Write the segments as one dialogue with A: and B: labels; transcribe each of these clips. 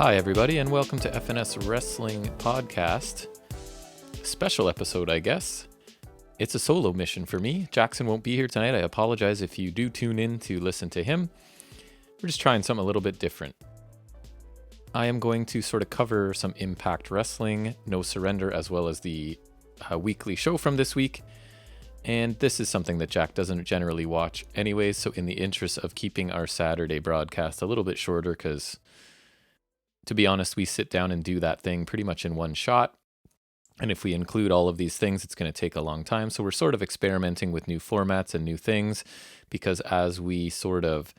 A: Hi, everybody, and welcome to FNS Wrestling Podcast. Special episode, I guess. It's a solo mission for me. Jackson won't be here tonight. I apologize if you do tune in to listen to him. We're just trying something a little bit different. I am going to sort of cover some Impact Wrestling, No Surrender, as well as the weekly show from this week. And this is something that Jack doesn't generally watch anyways, so in the interest of keeping our Saturday broadcast a little bit shorter, because to be honest, we sit down and do that thing pretty much in one shot. And if we include all of these things, it's going to take a long time. So we're sort of experimenting with new formats and new things, because as we sort of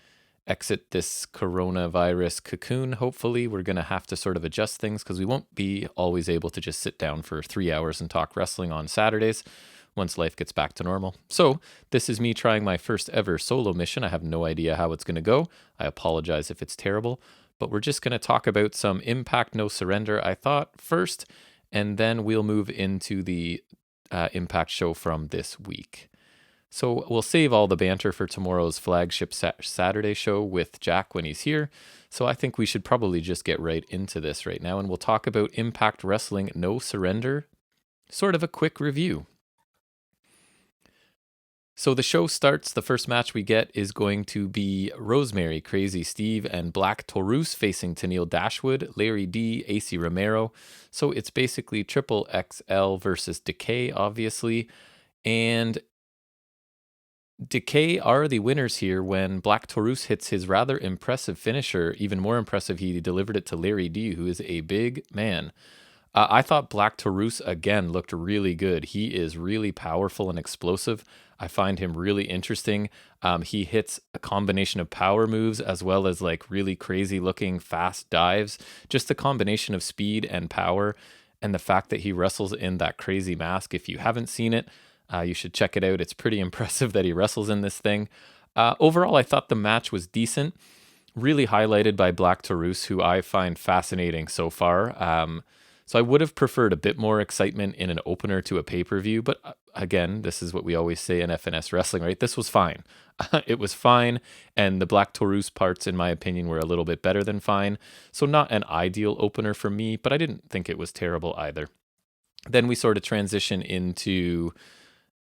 A: exit this coronavirus cocoon, hopefully we're going to have to sort of adjust things, because we won't be always able to just sit down for 3 hours and talk wrestling on Saturdays once life gets back to normal. So this is me trying my first ever solo mission. I have no idea how it's going to go. I apologize if it's terrible. But we're just going to talk about some Impact No Surrender, I thought, first, and then we'll move into the Impact show from this week. So we'll save all the banter for tomorrow's flagship Saturday show with Jack when he's here. So I think we should probably just get right into this right now, and we'll talk about Impact Wrestling No Surrender, sort of a quick review. So the show starts, the first match we get is going to be Rosemary, Crazy Steve, and Black Taurus facing Tenille Dashwood, Larry D, AC Romero. So it's basically Triple XL versus Decay, obviously. And Decay are the winners here when Black Taurus hits his rather impressive finisher. Even more impressive, he delivered it to Larry D, who is a big man. I thought Black Taurus, again, looked really good. He is really powerful and explosive. I find him really interesting. He hits a combination of power moves as well as like really crazy looking fast dives. Just the combination of speed and power, and the fact that he wrestles in that crazy mask. If you haven't seen it, you should check it out. It's pretty impressive that he wrestles in this thing. Overall, I thought the match was decent. Really highlighted by Black Taurus, who I find fascinating so far. So I would have preferred a bit more excitement in an opener to a pay-per-view, but again, this is what we always say in FNS Wrestling, right? This was fine. It was fine, and the Black Taurus parts, in my opinion, were a little bit better than fine. So not an ideal opener for me, but I didn't think it was terrible either. Then we sort of transition into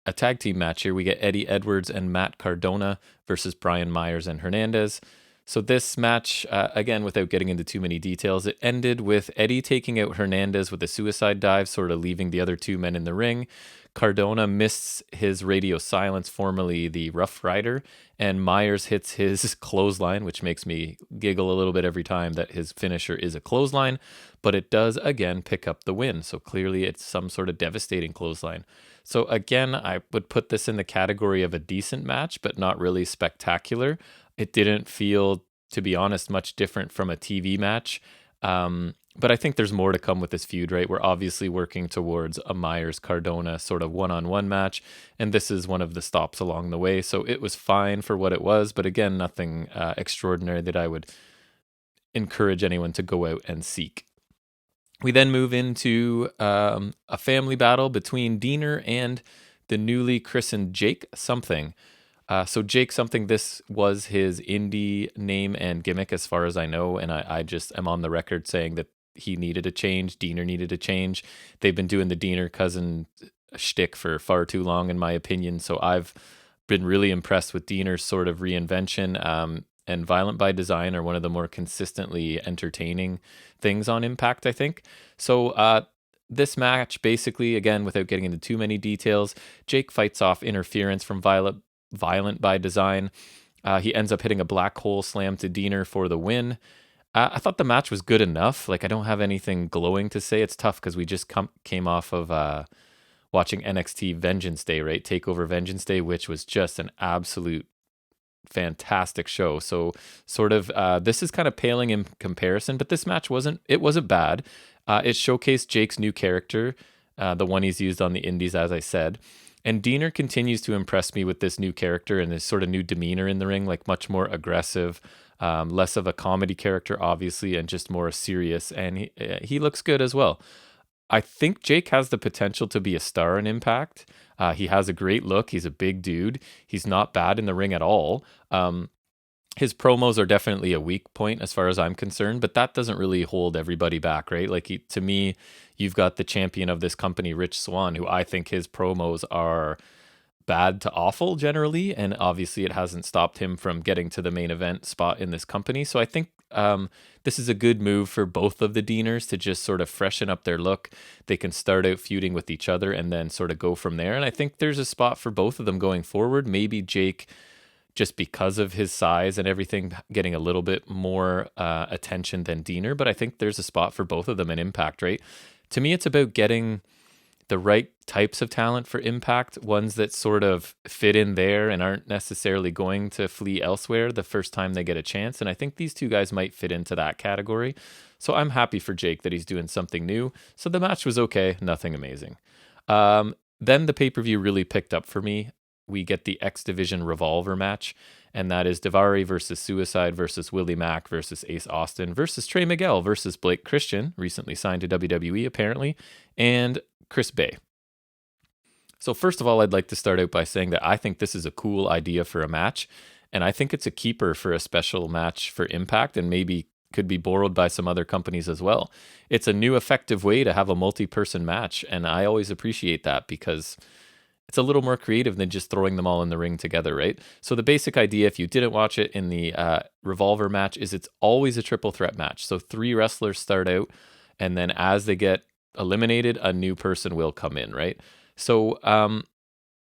A: a tag team match here. We get Eddie Edwards and Matt Cardona versus Brian Myers and Hernandez. So this match, again, without getting into too many details, it ended with Eddie taking out Hernandez with a suicide dive, sort of leaving the other two men in the ring. Cardona missed his radio silence, formerly the Rough Rider, and Myers hits his clothesline, which makes me giggle a little bit every time that his finisher is a clothesline, but it does, again, pick up the win. So clearly it's some sort of devastating clothesline. So again, I would put this in the category of a decent match, but not really spectacular. It didn't feel, to be honest, much different from a TV match. But I think there's more to come with this feud, right? We're obviously working towards a Myers-Cardona sort of one-on-one match, and this is one of the stops along the way. So it was fine for what it was, but again, nothing extraordinary that I would encourage anyone to go out and seek. We then move into a family battle between Diener and the newly christened Jake Something. So Jake Something, this was his indie name and gimmick as far as I know, and I just am on the record saying that he needed a change, Diener needed a change. They've been doing the Diener cousin shtick for far too long, in my opinion, so I've been really impressed with Diener's sort of reinvention, and Violent by Design are one of the more consistently entertaining things on Impact, I think. So this match, basically, again, without getting into too many details, Jake fights off interference from Violent by Design. He ends up hitting a black hole slam to Diener for the win. I thought the match was good enough. Like, I don't have anything glowing to say. It's tough because we just came off of watching NXT Vengeance Day, right? Takeover Vengeance Day, which was just an absolute fantastic show. So sort of this is kind of paling in comparison, but this match wasn't bad. It showcased Jake's new character, the one he's used on the indies, as I said. And Diener continues to impress me with this new character and this sort of new demeanor in the ring, like much more aggressive, less of a comedy character, obviously, and just more serious. And he looks good as well. I think Jake has the potential to be a star in Impact. He has a great look. He's a big dude. He's not bad in the ring at all. his promos are definitely a weak point as far as I'm concerned, but that doesn't really hold everybody back, right? Like to me, you've got the champion of this company, Rich Swann, who I think his promos are bad to awful generally, and obviously it hasn't stopped him from getting to the main event spot in this company. So I think this is a good move for both of the Deaners to just sort of freshen up their look. They can start out feuding with each other and then sort of go from there. And I think there's a spot for both of them going forward. Maybe Jake, just because of his size and everything, getting a little bit more attention than Diener, but I think there's a spot for both of them in Impact, right? To me, it's about getting the right types of talent for Impact, ones that sort of fit in there and aren't necessarily going to flee elsewhere the first time they get a chance. And I think these two guys might fit into that category. So I'm happy for Jake that he's doing something new. So the match was okay, nothing amazing. Then the pay-per-view really picked up for me. We get the X Division Revolver match, and that is Daivari versus Suicide versus Willie Mack versus Ace Austin versus Trey Miguel versus Blake Christian, recently signed to WWE apparently, and Chris Bay. So first of all, I'd like to start out by saying that I think this is a cool idea for a match, and I think it's a keeper for a special match for Impact, and maybe could be borrowed by some other companies as well. It's a new effective way to have a multi-person match, and I always appreciate that because it's a little more creative than just throwing them all in the ring together, right? So the basic idea, if you didn't watch it in the Revolver match, is it's always a triple threat match. So 3 wrestlers start out, and then as they get eliminated, a new person will come in, right? So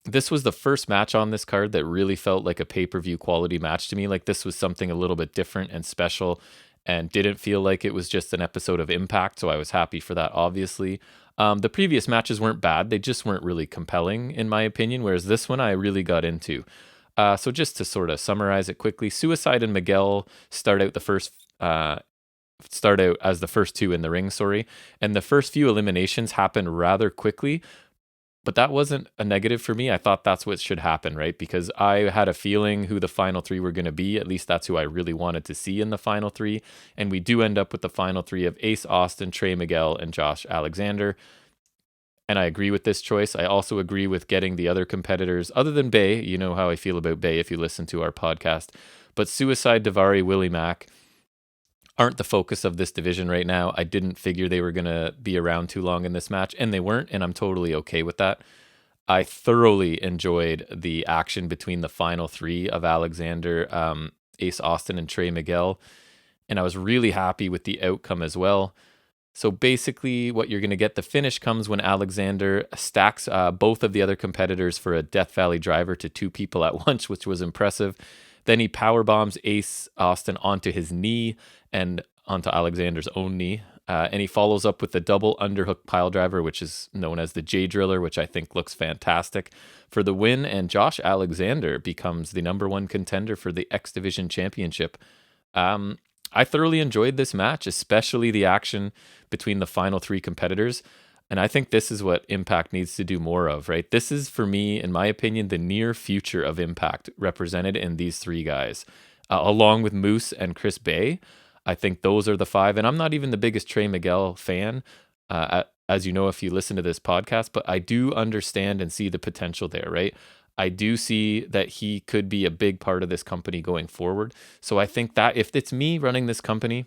A: this was the first match on this card that really felt like a pay-per-view quality match to me. Like this was something a little bit different and special, and didn't feel like it was just an episode of Impact, so I was happy for that, obviously. The previous matches weren't bad, they just weren't really compelling, in my opinion, whereas this one I really got into. So just to sort of summarize it quickly, Suicide and Miguel start out as the first 2 in the ring, and the first few eliminations happen rather quickly, but that wasn't a negative for me. I thought that's what should happen, right? Because I had a feeling who the final 3 were going to be. At least that's who I really wanted to see in the final 3. And we do end up with the final 3 of Ace Austin, Trey Miguel, and Josh Alexander. And I agree with this choice. I also agree with getting the other competitors, other than Bay. You know how I feel about Bay if you listen to our podcast. But Suicide, Daivari, Willie Mack aren't the focus of this division right now. I didn't figure they were going to be around too long in this match, and they weren't, and I'm totally okay with that. I thoroughly enjoyed the action between the final 3 of Alexander, Ace Austin, and Trey Miguel, and I was really happy with the outcome as well. So basically what you're going to get, the finish comes when Alexander stacks both of the other competitors for a Death Valley driver to 2 people at once, which was impressive. Then he powerbombs Ace Austin onto his knee and onto Alexander's own knee. And he follows up with the double underhook pile driver, which is known as the J Driller, which I think looks fantastic for the win. And Josh Alexander becomes the number 1 contender for the X Division Championship. I thoroughly enjoyed this match, especially the action between the final 3 competitors. And I think this is what Impact needs to do more of, right? This is, for me, in my opinion, the near future of Impact represented in these 3 guys, along with Moose and Chris Bay. I think those are the 5. And I'm not even the biggest Trey Miguel fan, as you know, if you listen to this podcast, but I do understand and see the potential there, right? I do see that he could be a big part of this company going forward. So I think that if it's me running this company,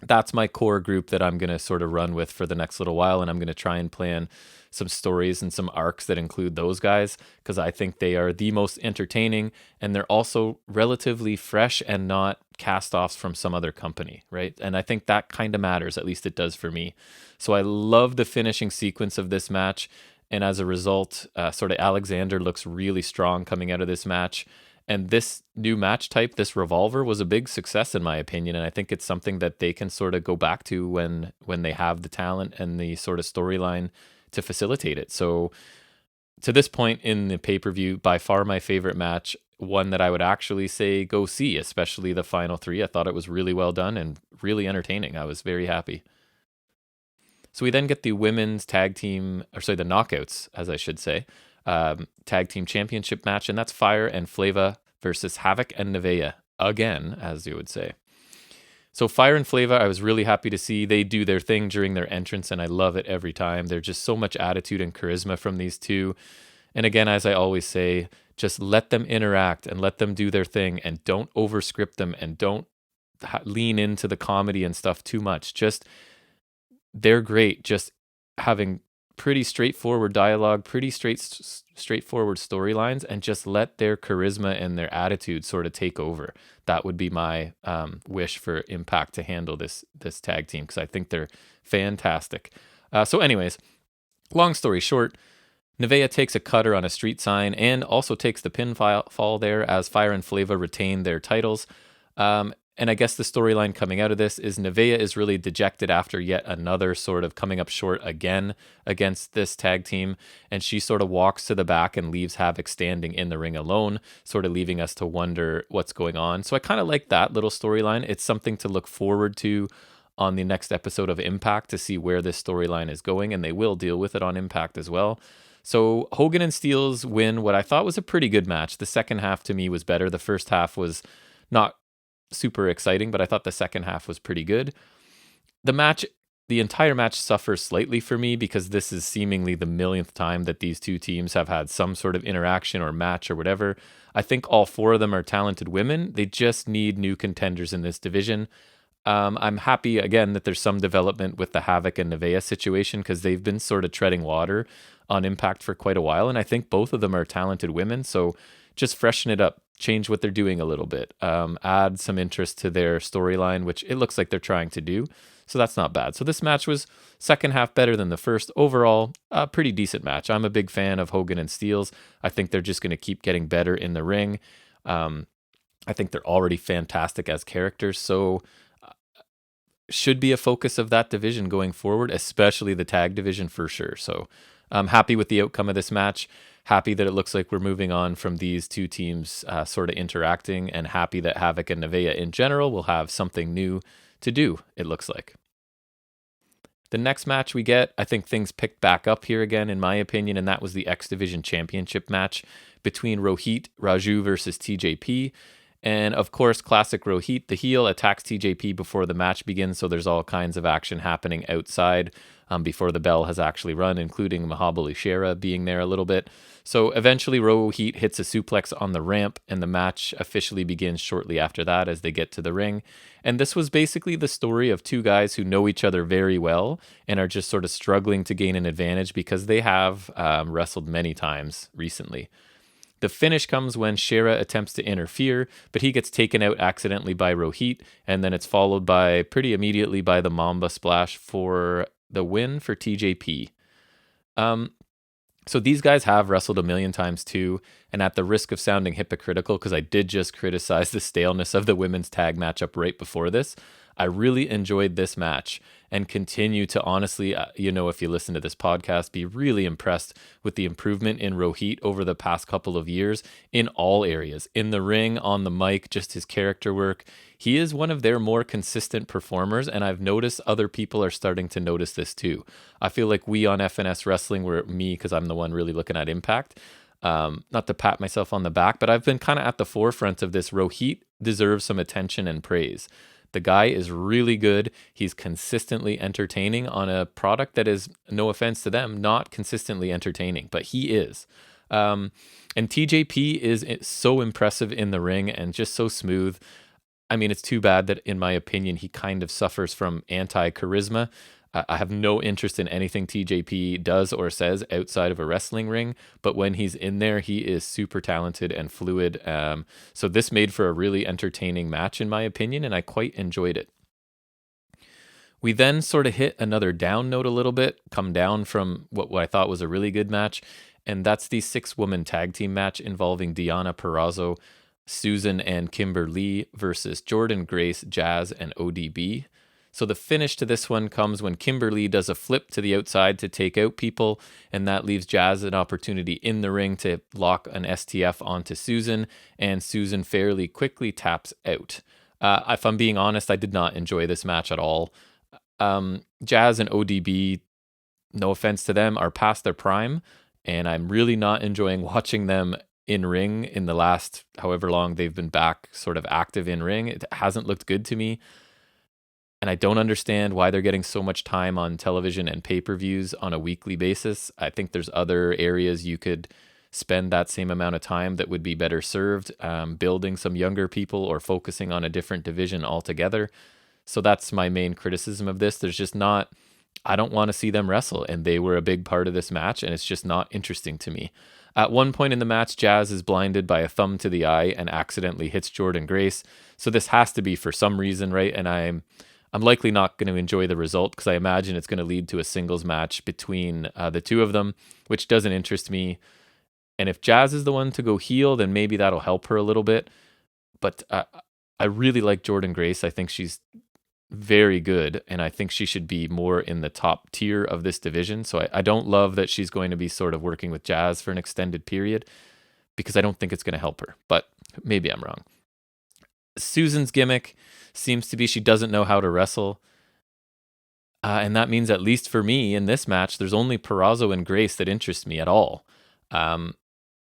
A: that's my core group that I'm going to sort of run with for the next little while. And I'm going to try and plan some stories and some arcs that include those guys, because I think they are the most entertaining, and they're also relatively fresh and not cast-offs from some other company, right? And I think that kind of matters, at least it does for me. So I love the finishing sequence of this match. And as a result, sort of Alexander looks really strong coming out of this match. And this new match type, this Revolver, was a big success in my opinion. And I think it's something that they can sort of go back to when they have the talent and the sort of storyline to facilitate it. So to this point in the pay-per-view, by far my favorite match, one that I would actually say go see, especially the final 3. I thought it was really well done and really entertaining. I was very happy. So we then get the women's the knockouts, as I should say, tag team championship match, and that's Fire and Flava versus Havoc and Nevaeh, again, as you would say. So Fire and Flava, I was really happy to see. They do their thing during their entrance, and I love it every time. There's just so much attitude and charisma from these 2. And again, as I always say, Just let them interact and let them do their thing, and don't overscript them, and don't lean into the comedy and stuff too much. Just, they're great just having pretty straightforward dialogue, pretty straightforward storylines, and just let their charisma and their attitude sort of take over. That would be my wish for Impact to handle this tag team, because I think they're fantastic. So anyways, long story short, Nevaeh takes a cutter on a street sign and also takes the pinfall there as Fire and Flava retain their titles. And I guess the storyline coming out of this is Nevaeh is really dejected after yet another sort of coming up short again against this tag team. And she sort of walks to the back and leaves Havoc standing in the ring alone, sort of leaving us to wonder what's going on. So I kind of like that little storyline. It's something to look forward to on the next episode of Impact to see where this storyline is going. And they will deal with it on Impact as well. So Hogan and Steels win what I thought was a pretty good match. The second half to me was better. The first half was not super exciting, but I thought the second half was pretty good. The entire match suffers slightly for me because this is seemingly the millionth time that these two teams have had some sort of interaction or match or whatever. I think all four of them are talented women. They just need new contenders in this division. I'm happy, again, that there's some development with the Havoc and Nevaeh situation, because they've been sort of treading water on Impact for quite a while, and I think both of them are talented women, so just freshen it up, change what they're doing a little bit, add some interest to their storyline, which it looks like they're trying to do, so that's not bad. So this match was second half better than the first. Overall, a pretty decent match. I'm a big fan of Hogan and Steels. I think they're just going to keep getting better in the ring. I think they're already fantastic as characters, so should be a focus of that division going forward, especially the tag division for sure. So I'm happy with the outcome of this match. Happy that it looks like we're moving on from these two teams sort of interacting, and happy that Havoc and Nevaeh in general will have something new to do, it looks like. The next match we get, I think things picked back up here again, in my opinion, and that was the X Division Championship match between Rohit Raju versus TJP. And of course, classic Rohit, the heel, attacks TJP before the match begins, so there's all kinds of action happening outside before the bell has actually run, including Mahabali Shera being there a little bit. So eventually Rohit hits a suplex on the ramp, and the match officially begins shortly after that as they get to the ring. And this was basically the story of two guys who know each other very well and are just sort of struggling to gain an advantage because they have wrestled many times recently. The finish comes when Shera attempts to interfere, but he gets taken out accidentally by Rohit, and then it's followed by pretty immediately by the Mamba Splash for the win for TJP. So these guys have wrestled a million times too, and at the risk of sounding hypocritical, because I did just criticize the staleness of the women's tag matchup right before this, I really enjoyed this match and continue to honestly, if you listen to this podcast, be really impressed with the improvement in Rohit over the past couple of years in all areas. In the ring, on the mic, just his character work. He is one of their more consistent performers, and I've noticed other people are starting to notice this too. I feel like we on FNS Wrestling, because I'm the one really looking at Impact, not to pat myself on the back, but I've been kind of at the forefront of this. Rohit deserves some attention and praise. The guy is really good. He's consistently entertaining on a product that is, no offense to them, not consistently entertaining, but he is. And TJP is so impressive in the ring and just so smooth. I mean, it's too bad that, in my opinion, he kind of suffers from anti-charisma. I have no interest in anything TJP does or says outside of a wrestling ring, but when he's in there, he is super talented and fluid. So this made for a really entertaining match, in my opinion, and I quite enjoyed it. We then sort of hit another down note a little bit, come down from what I thought was a really good match, and that's the 6-woman tag team match involving Deonna Perazzo, Susan and Kimberly versus Jordan Grace, Jazz, and ODB. So the finish to this one comes when Kimberly does a flip to the outside to take out people, and that leaves Jazz an opportunity in the ring to lock an STF onto Susan, and Susan fairly quickly taps out. If I'm being honest, I did not enjoy this match at all. Jazz and ODB, no offense to them, are past their prime, and I'm really not enjoying watching them in ring in the last however long they've been back sort of active in ring. It hasn't looked good to me. And I don't understand why they're getting so much time on television and pay-per-views on a weekly basis. I think there's other areas you could spend that same amount of time that would be better served building some younger people or focusing on a different division altogether. So that's my main criticism of this. There's just not, I don't want to see them wrestle, and they were a big part of this match, and it's just not interesting to me. At one point in the match, Jazz is blinded by a thumb to the eye and accidentally hits Jordynne Grace. So this has to be for some reason, right? And I'm likely not going to enjoy the result because I imagine it's going to lead to a singles match between the two of them, which doesn't interest me. And if Jazz is the one to go heel, then maybe that'll help her a little bit. But I really like Jordynne Grace. I think she's very good, and I think she should be more in the top tier of this division. So I don't love that she's going to be sort of working with Jazz for an extended period because I don't think it's going to help her, but maybe I'm wrong. Susan's gimmick seems to be she doesn't know how to wrestle. And that means, at least for me in this match, there's only Perazzo and Grace that interest me at all.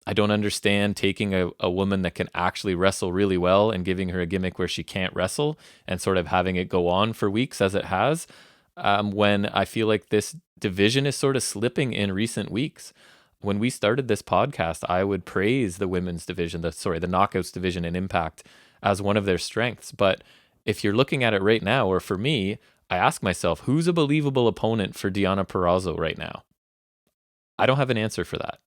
A: I don't understand taking a woman that can actually wrestle really well and giving her a gimmick where she can't wrestle and sort of having it go on for weeks as it has, when I feel like this division is sort of slipping in recent weeks. When we started this podcast, I would praise the women's division, the Knockouts division in Impact as one of their strengths. But if you're looking at it right now, or for me, I ask myself, who's a believable opponent for Deonna Purrazzo right now? I don't have an answer for that.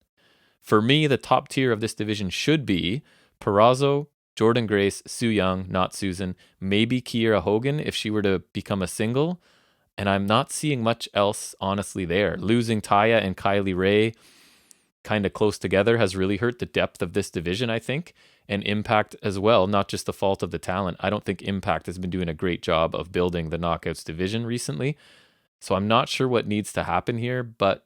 A: For me, the top tier of this division should be Perazzo, Jordynne Grace, Su Yung, not Susan, maybe Kiera Hogan if she were to become a single. And I'm not seeing much else, honestly, there. Losing Taya and Kylie Ray kind of close together has really hurt the depth of this division, I think. And Impact as well, not just the fault of the talent. I don't think Impact has been doing a great job of building the Knockouts division recently. So I'm not sure what needs to happen here, but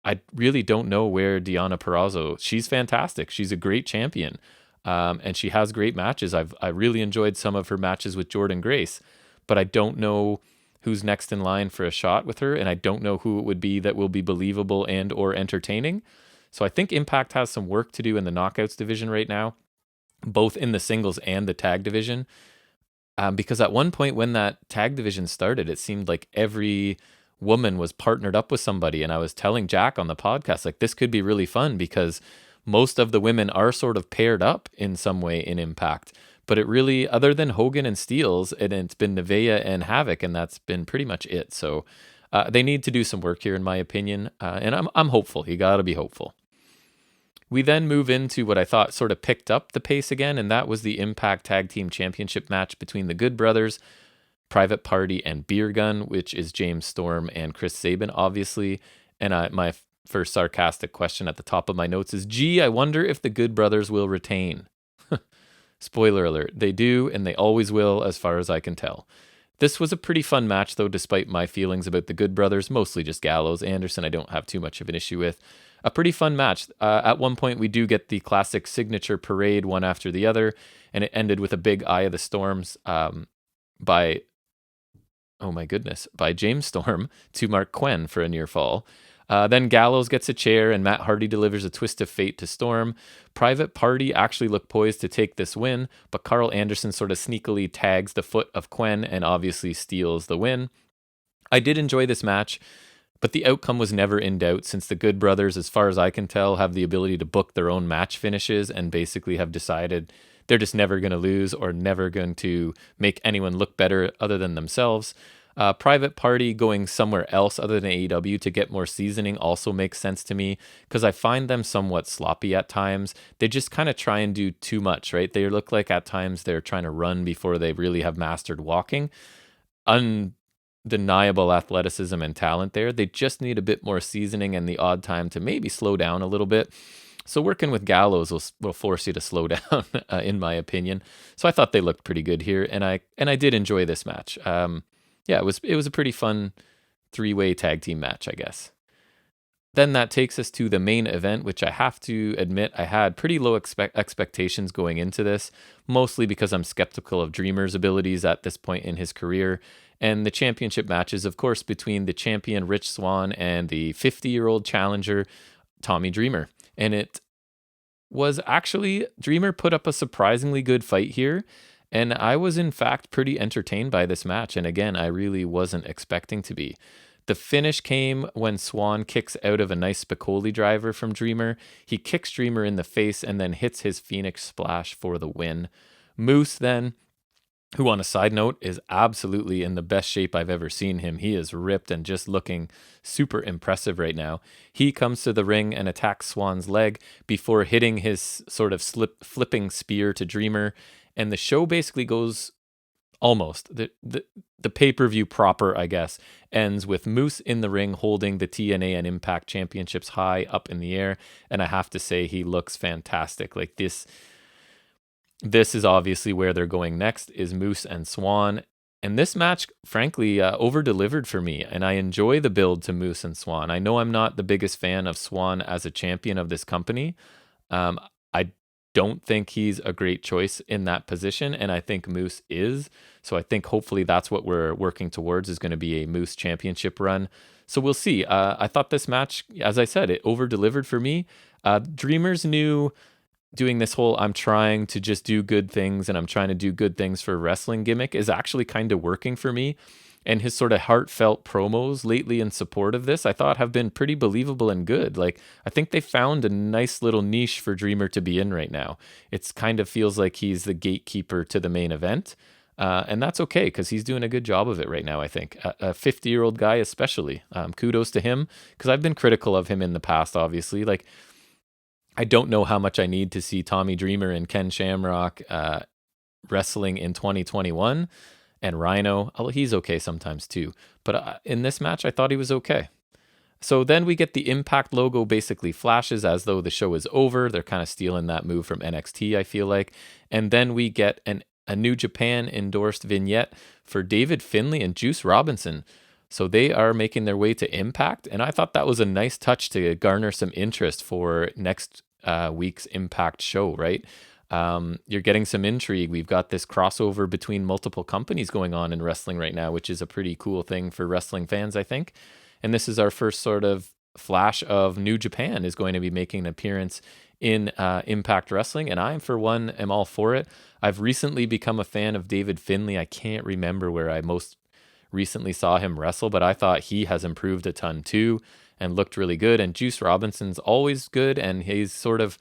A: I really don't know where Deonna Purrazzo, she's fantastic. She's a great champion. And she has great matches. I really enjoyed some of her matches with Jordynne Grace, but I don't know who's next in line for a shot with her. And I don't know who it would be that will be believable and or entertaining. So I think Impact has some work to do in the Knockouts division right now, both in the singles and the tag division. Because at one point when that tag division started, it seemed like every woman was partnered up with somebody. And I was telling Jack on the podcast, like, this could be really fun because most of the women are sort of paired up in some way in Impact. But it really, other than Hogan and Steels, and it's been Nevaeh and Havoc, and that's been pretty much it. So they need to do some work here, in my opinion. And I'm hopeful. You got to be hopeful. We then move into what I thought sort of picked up the pace again, and that was the Impact Tag Team Championship match between the Good Brothers, Private Party, and Beer Gun, which is James Storm and Chris Sabin, obviously. And my first sarcastic question at the top of my notes is, gee, I wonder if the Good Brothers will retain. Spoiler alert, they do, and they always will, as far as I can tell. This was a pretty fun match, though, despite my feelings about the Good Brothers, mostly just Gallows. Anderson, I don't have too much of an issue with. A pretty fun match. At one point, we do get the classic signature parade one after the other, and it ended with a big Eye of the Storms by James Storm to Mark Quinn for a near fall. Then Gallows gets a chair, and Matt Hardy delivers a twist of fate to Storm. Private Party actually look poised to take this win, but Carl Anderson sort of sneakily tags the foot of Quinn and obviously steals the win. I did enjoy this match, but the outcome was never in doubt since the Good Brothers, as far as I can tell, have the ability to book their own match finishes and basically have decided they're just never going to lose or never going to make anyone look better other than themselves. Private Party going somewhere else other than AEW to get more seasoning also makes sense to me because I find them somewhat sloppy at times. They just kind of try and do too much, right? They look like at times they're trying to run before they really have mastered walking. Undeniable athleticism and talent there. They just need a bit more seasoning and the odd time to maybe slow down a little bit. So working with Gallows will force you to slow down, in my opinion. So I thought they looked pretty good here, and I did enjoy this match. Yeah, it was a pretty fun three-way tag team match, I guess. Then that takes us to the main event, which I have to admit I had pretty low expectations going into this, mostly because I'm skeptical of Dreamer's abilities at this point in his career. And the championship matches, of course, between the champion Rich Swann and the 50-year-old challenger Tommy Dreamer. And it was actually, Dreamer put up a surprisingly good fight here. And I was, in fact, pretty entertained by this match. And again, I really wasn't expecting to be. The finish came when Swan kicks out of a nice Spicoli driver from Dreamer. He kicks Dreamer in the face and then hits his Phoenix Splash for the win. Moose then, who on a side note is absolutely in the best shape I've ever seen him. He is ripped and just looking super impressive right now. He comes to the ring and attacks Swan's leg before hitting his sort of flipping spear to Dreamer. And the show basically goes almost. The pay-per-view proper, I guess, ends with Moose in the ring holding the TNA and Impact Championships high up in the air. And I have to say, he looks fantastic. Like this is obviously where they're going next, is Moose and Swan. And this match, frankly, over-delivered for me. And I enjoy the build to Moose and Swan. I know I'm not the biggest fan of Swan as a champion of this company. I don't think he's a great choice in that position, and I think Moose is. So I think hopefully that's what we're working towards, is going to be a Moose championship run. So we'll see. I thought this match, as I said, it over-delivered for me. Dreamers knew doing this whole I'm trying to just do good things and I'm trying to do good things for wrestling gimmick is actually kind of working for me. And his sort of heartfelt promos lately in support of this, I thought have been pretty believable and good. Like, I think they found a nice little niche for Dreamer to be in right now. It's kind of feels like he's the gatekeeper to the main event. And that's okay, because he's doing a good job of it right now, I think. A 50-year-old guy especially. Kudos to him, because I've been critical of him in the past, obviously. Like, I don't know how much I need to see Tommy Dreamer and Ken Shamrock wrestling in 2021. And Rhino, he's okay sometimes too. But in this match, I thought he was okay. So then we get the Impact logo basically flashes as though the show is over. They're kind of stealing that move from NXT, I feel like. And then we get a New Japan endorsed vignette for David Finlay and Juice Robinson. So they are making their way to Impact. And I thought that was a nice touch to garner some interest for next week's Impact show, right? You're getting some intrigue. We've got this crossover between multiple companies going on in wrestling right now, which is a pretty cool thing for wrestling fans, I think. And this is our first sort of flash of New Japan is going to be making an appearance in Impact Wrestling. And I, for one, am all for it. I've recently become a fan of David Finlay. I can't remember where I most recently saw him wrestle, but I thought he has improved a ton too and looked really good. And Juice Robinson's always good, and he's sort of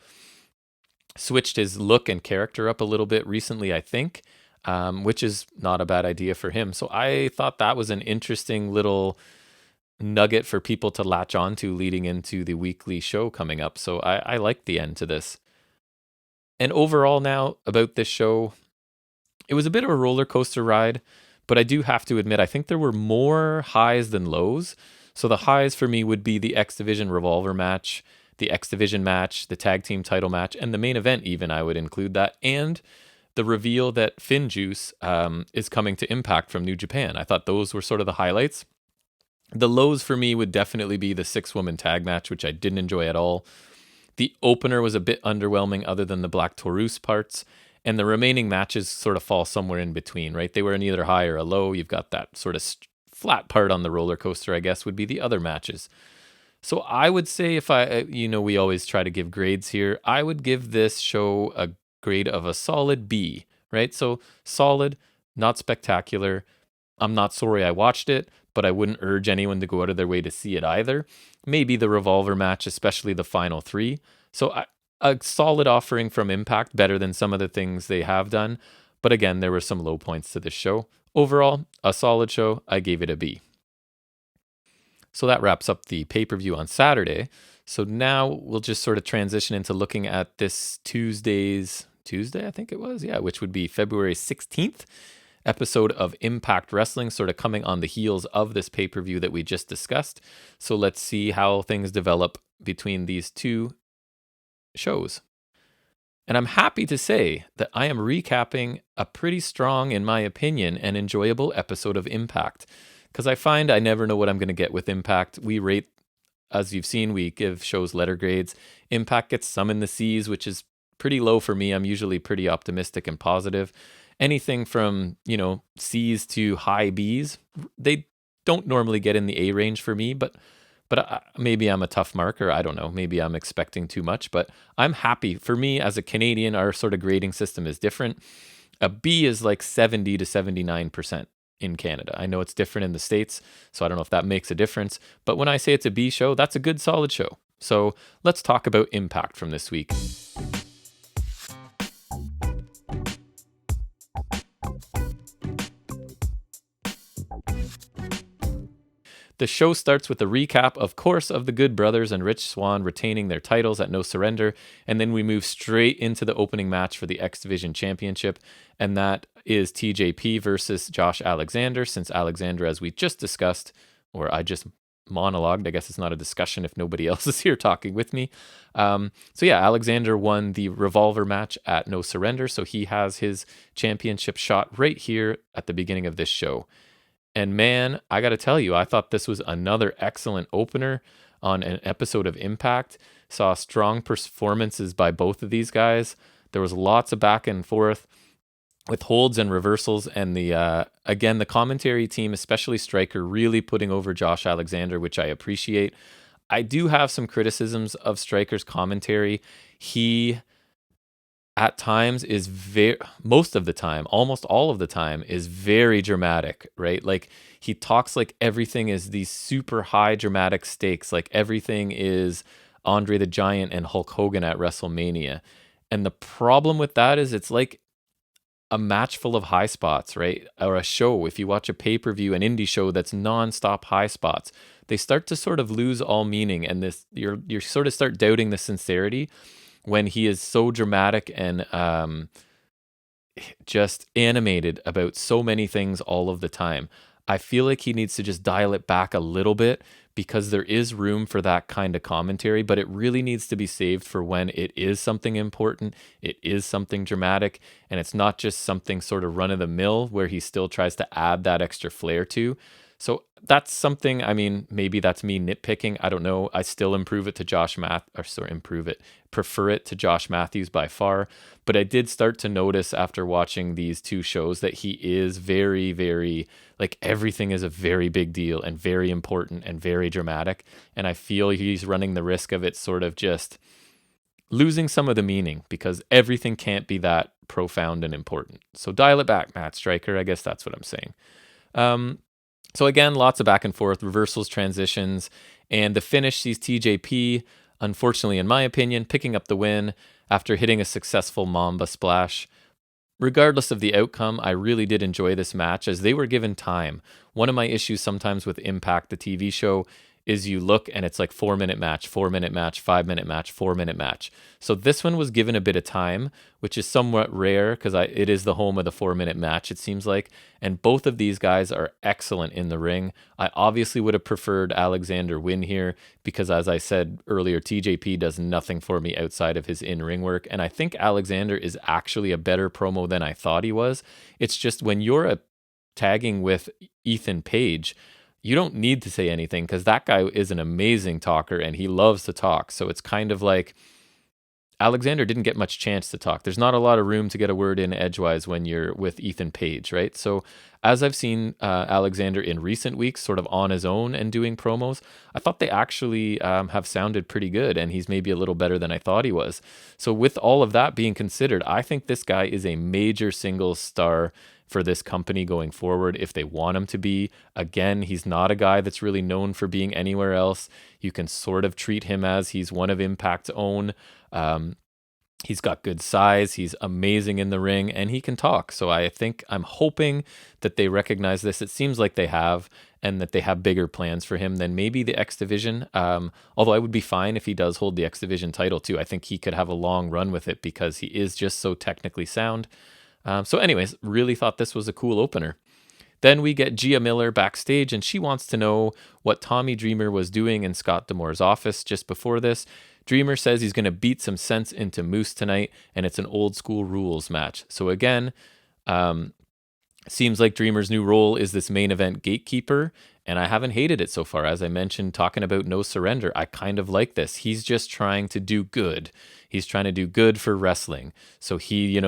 A: switched his look and character up a little bit recently, I think, which is not a bad idea for him. So I thought that was an interesting little nugget for people to latch onto leading into the weekly show coming up. So I liked the end to this. And overall now about this show, it was a bit of a roller coaster ride, but I do have to admit, I think there were more highs than lows. So the highs for me would be the X Division Revolver match, the X Division match, the tag team title match, and the main event even, I would include that, and the reveal that FinJuice is coming to Impact from New Japan. I thought those were sort of the highlights. The lows for me would definitely be the 6-woman tag match, which I didn't enjoy at all. The opener was a bit underwhelming other than the Black Taurus parts, and the remaining matches sort of fall somewhere in between, right? They were an either high or a low. You've got that sort of flat part on the roller coaster, I guess, would be the other matches. So I would say if we always try to give grades here, I would give this show a grade of a solid B, right? So solid, not spectacular. I'm not sorry I watched it, but I wouldn't urge anyone to go out of their way to see it either. Maybe the Revolver match, especially the final 3. So a solid offering from Impact, better than some of the things they have done. But again, there were some low points to this show. Overall, a solid show. I gave it a B. So that wraps up the pay-per-view on Saturday. So now we'll just sort of transition into looking at this Tuesday, I think it was, which would be February 16th episode of Impact Wrestling, sort of coming on the heels of this pay-per-view that we just discussed. So let's see how things develop between these two shows. And I'm happy to say that I am recapping a pretty strong, in my opinion, and enjoyable episode of Impact. Because I find I never know what I'm going to get with Impact. We rate, as you've seen, we give shows letter grades. Impact gets some in the C's, which is pretty low for me. I'm usually pretty optimistic and positive. Anything from, C's to high B's, they don't normally get in the A range for me, but maybe I'm a tough marker. I don't know. Maybe I'm expecting too much, but I'm happy. For me, as a Canadian, our sort of grading system is different. A B is like 70 to 79%. in Canada. I know it's different in the States, so I don't know if that makes a difference. But when I say it's a B show, that's a good, solid show. So let's talk about Impact from this week. The show starts with a recap, of course, of the Good Brothers and Rich Swann retaining their titles at No Surrender, and then we move straight into the opening match for the X Division Championship, and that is TJP versus Josh Alexander, since Alexander, as we just discussed, or I just monologued, I guess it's not a discussion if nobody else is here talking with me. Alexander won the Revolver match at No Surrender, so he has his championship shot right here at the beginning of this show. And man, I got to tell you, I thought this was another excellent opener on an episode of Impact. Saw strong performances by both of these guys. There was lots of back and forth with holds and reversals. And the commentary team, especially Stryker, really putting over Josh Alexander, which I appreciate. I do have some criticisms of Stryker's commentary. He, at times, most of the time, almost all of the time, is very dramatic, right? Like, he talks like everything is these super high dramatic stakes, like everything is Andre the Giant and Hulk Hogan at WrestleMania. And the problem with that is it's like a match full of high spots, right? Or a show, if you watch a pay-per-view, an indie show that's non-stop high spots, they start to sort of lose all meaning, and you sort of start doubting the sincerity when he is so dramatic and just animated about so many things all of the time. I feel like he needs to just dial it back a little bit, because there is room for that kind of commentary, but it really needs to be saved for when it is something important, it is something dramatic, and it's not just something sort of run-of-the-mill where he still tries to add that extra flair to. So that's something, I mean, maybe that's me nitpicking. I don't know. I still prefer it to Josh Matthews by far. But I did start to notice after watching these two shows that he is very, very, like, everything is a very big deal and very important and very dramatic. And I feel he's running the risk of it sort of just losing some of the meaning, because everything can't be that profound and important. So dial it back, Matt Stryker. I guess that's what I'm saying. So again, lots of back and forth, reversals, transitions, and the finish sees TJP, unfortunately in my opinion, picking up the win after hitting a successful Mamba splash. Regardless of the outcome, I really did enjoy this match as they were given time. One of my issues sometimes with Impact, the TV show, is you look and it's like 4-minute match, 4-minute match, 5-minute match, 4-minute match. So this one was given a bit of time, which is somewhat rare because it is the home of the 4-minute match, it seems like. And both of these guys are excellent in the ring. I obviously would have preferred Alexander win here because, as I said earlier, TJP does nothing for me outside of his in-ring work. And I think Alexander is actually a better promo than I thought he was. It's just when you're tagging with Ethan Page, you don't need to say anything because that guy is an amazing talker and he loves to talk. So it's kind of like Alexander didn't get much chance to talk. There's not a lot of room to get a word in edgewise when you're with Ethan Page, right? So as I've seen Alexander in recent weeks sort of on his own and doing promos, I thought they actually have sounded pretty good, and he's maybe a little better than I thought he was. So with all of that being considered, I think this guy is a major singles star for this company going forward if they want him to be. Again, he's not a guy that's really known for being anywhere else. You can sort of treat him as he's one of Impact's own. He's got good size, he's amazing in the ring, and he can talk. So I'm hoping that they recognize this. It seems like they have, and that they have bigger plans for him than maybe the X Division. Although I would be fine if he does hold the X Division title too. I think he could have a long run with it because he is just so technically sound. So anyways, really thought this was a cool opener. Then we get Gia Miller backstage, and she wants to know what Tommy Dreamer was doing in Scott D'Amore's office just before this. Dreamer says he's going to beat some sense into Moose tonight, and it's an old school rules match. So again, seems like Dreamer's new role is this main event gatekeeper, and I haven't hated it so far. As I mentioned, talking about No Surrender, I kind of like this. He's just trying to do good. He's trying to do good for wrestling. So he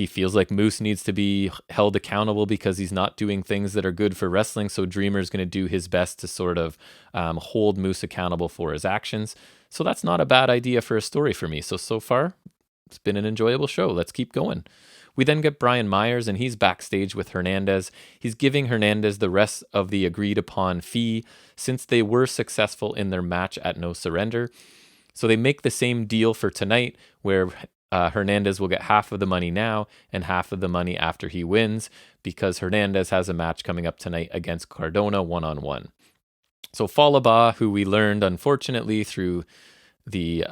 A: feels like Moose needs to be held accountable because he's not doing things that are good for wrestling. So Dreamer's going to do his best to sort of hold Moose accountable for his actions. So that's not a bad idea for a story for me. So far, it's been an enjoyable show. Let's keep going. We then get Brian Myers, and he's backstage with Hernandez. He's giving Hernandez the rest of the agreed upon fee since they were successful in their match at No Surrender. So they make the same deal for tonight, where Hernandez will get half of the money now and half of the money after he wins, because Hernandez has a match coming up tonight against Cardona one-on-one. So Falaba, who we learned, unfortunately, through the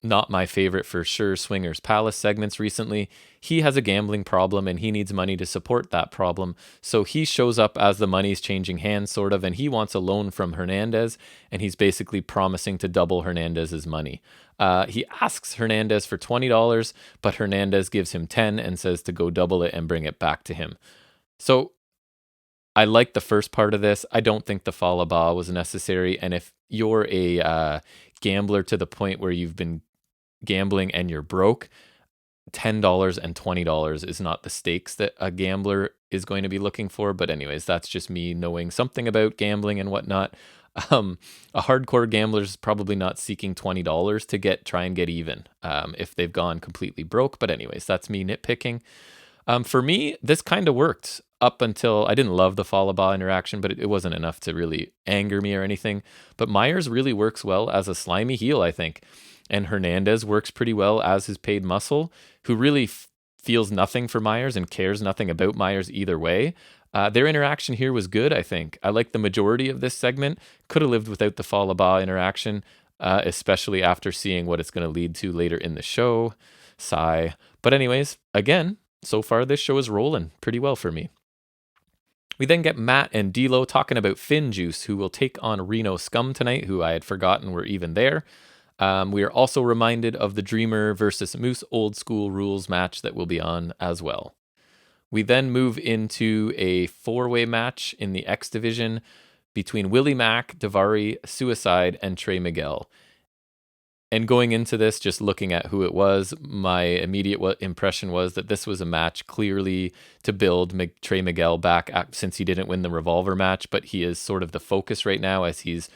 A: not my favorite for sure Swingers Palace segments recently, he has a gambling problem and he needs money to support that problem. So he shows up as the money's changing hands, sort of, and he wants a loan from Hernandez, and he's basically promising to double Hernandez's money. He asks Hernandez for $20, but Hernandez gives him 10 and says to go double it and bring it back to him. So I like the first part of this. I don't think the Falaba was necessary. And if you're a gambler to the point where you've been gambling and you're broke, $10 and $20 is not the stakes that a gambler is going to be looking for. But anyways, that's just me knowing something about gambling and whatnot. A hardcore gambler is probably not seeking $20 to try and get even if they've gone completely broke. But anyways, that's me nitpicking. For me, this kind of worked up until I didn't love the Falaba interaction, but it wasn't enough to really anger me or anything. But Myers really works well as a slimy heel, I think. And Hernandez works pretty well as his paid muscle, who really feels nothing for Myers and cares nothing about Myers either way. Their interaction here was good, I think. I like the majority of this segment. Could have lived without the Falaba interaction, especially after seeing what it's going to lead to later in the show. Sigh. But anyways, again, so far this show is rolling pretty well for me. We then get Matt and D'Lo talking about Finn Juice, who will take on Reno Scum tonight, who I had forgotten were even there. We are also reminded of the Dreamer versus Moose old school rules match that will be on as well. We then move into a 4-way match in the X division between Willie Mack, Daivari, Suicide, and Trey Miguel. And going into this, just looking at who it was, my immediate impression was that this was a match clearly to build Trey Miguel back since he didn't win the Revolver match, but he is sort of the focus right now as he's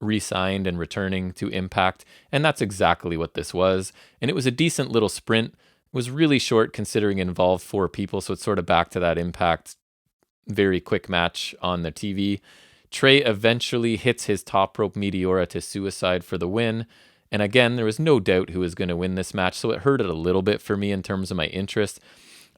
A: re-signed and returning to Impact. And that's exactly what this was. And it was a decent little sprint. It was really short considering it involved 4 people, so it's sort of back to that Impact very quick match on the TV. Trey eventually hits his top rope Meteora to Suicide for the win. And again, there was no doubt who was going to win this match, so it hurt it a little bit for me in terms of my interest.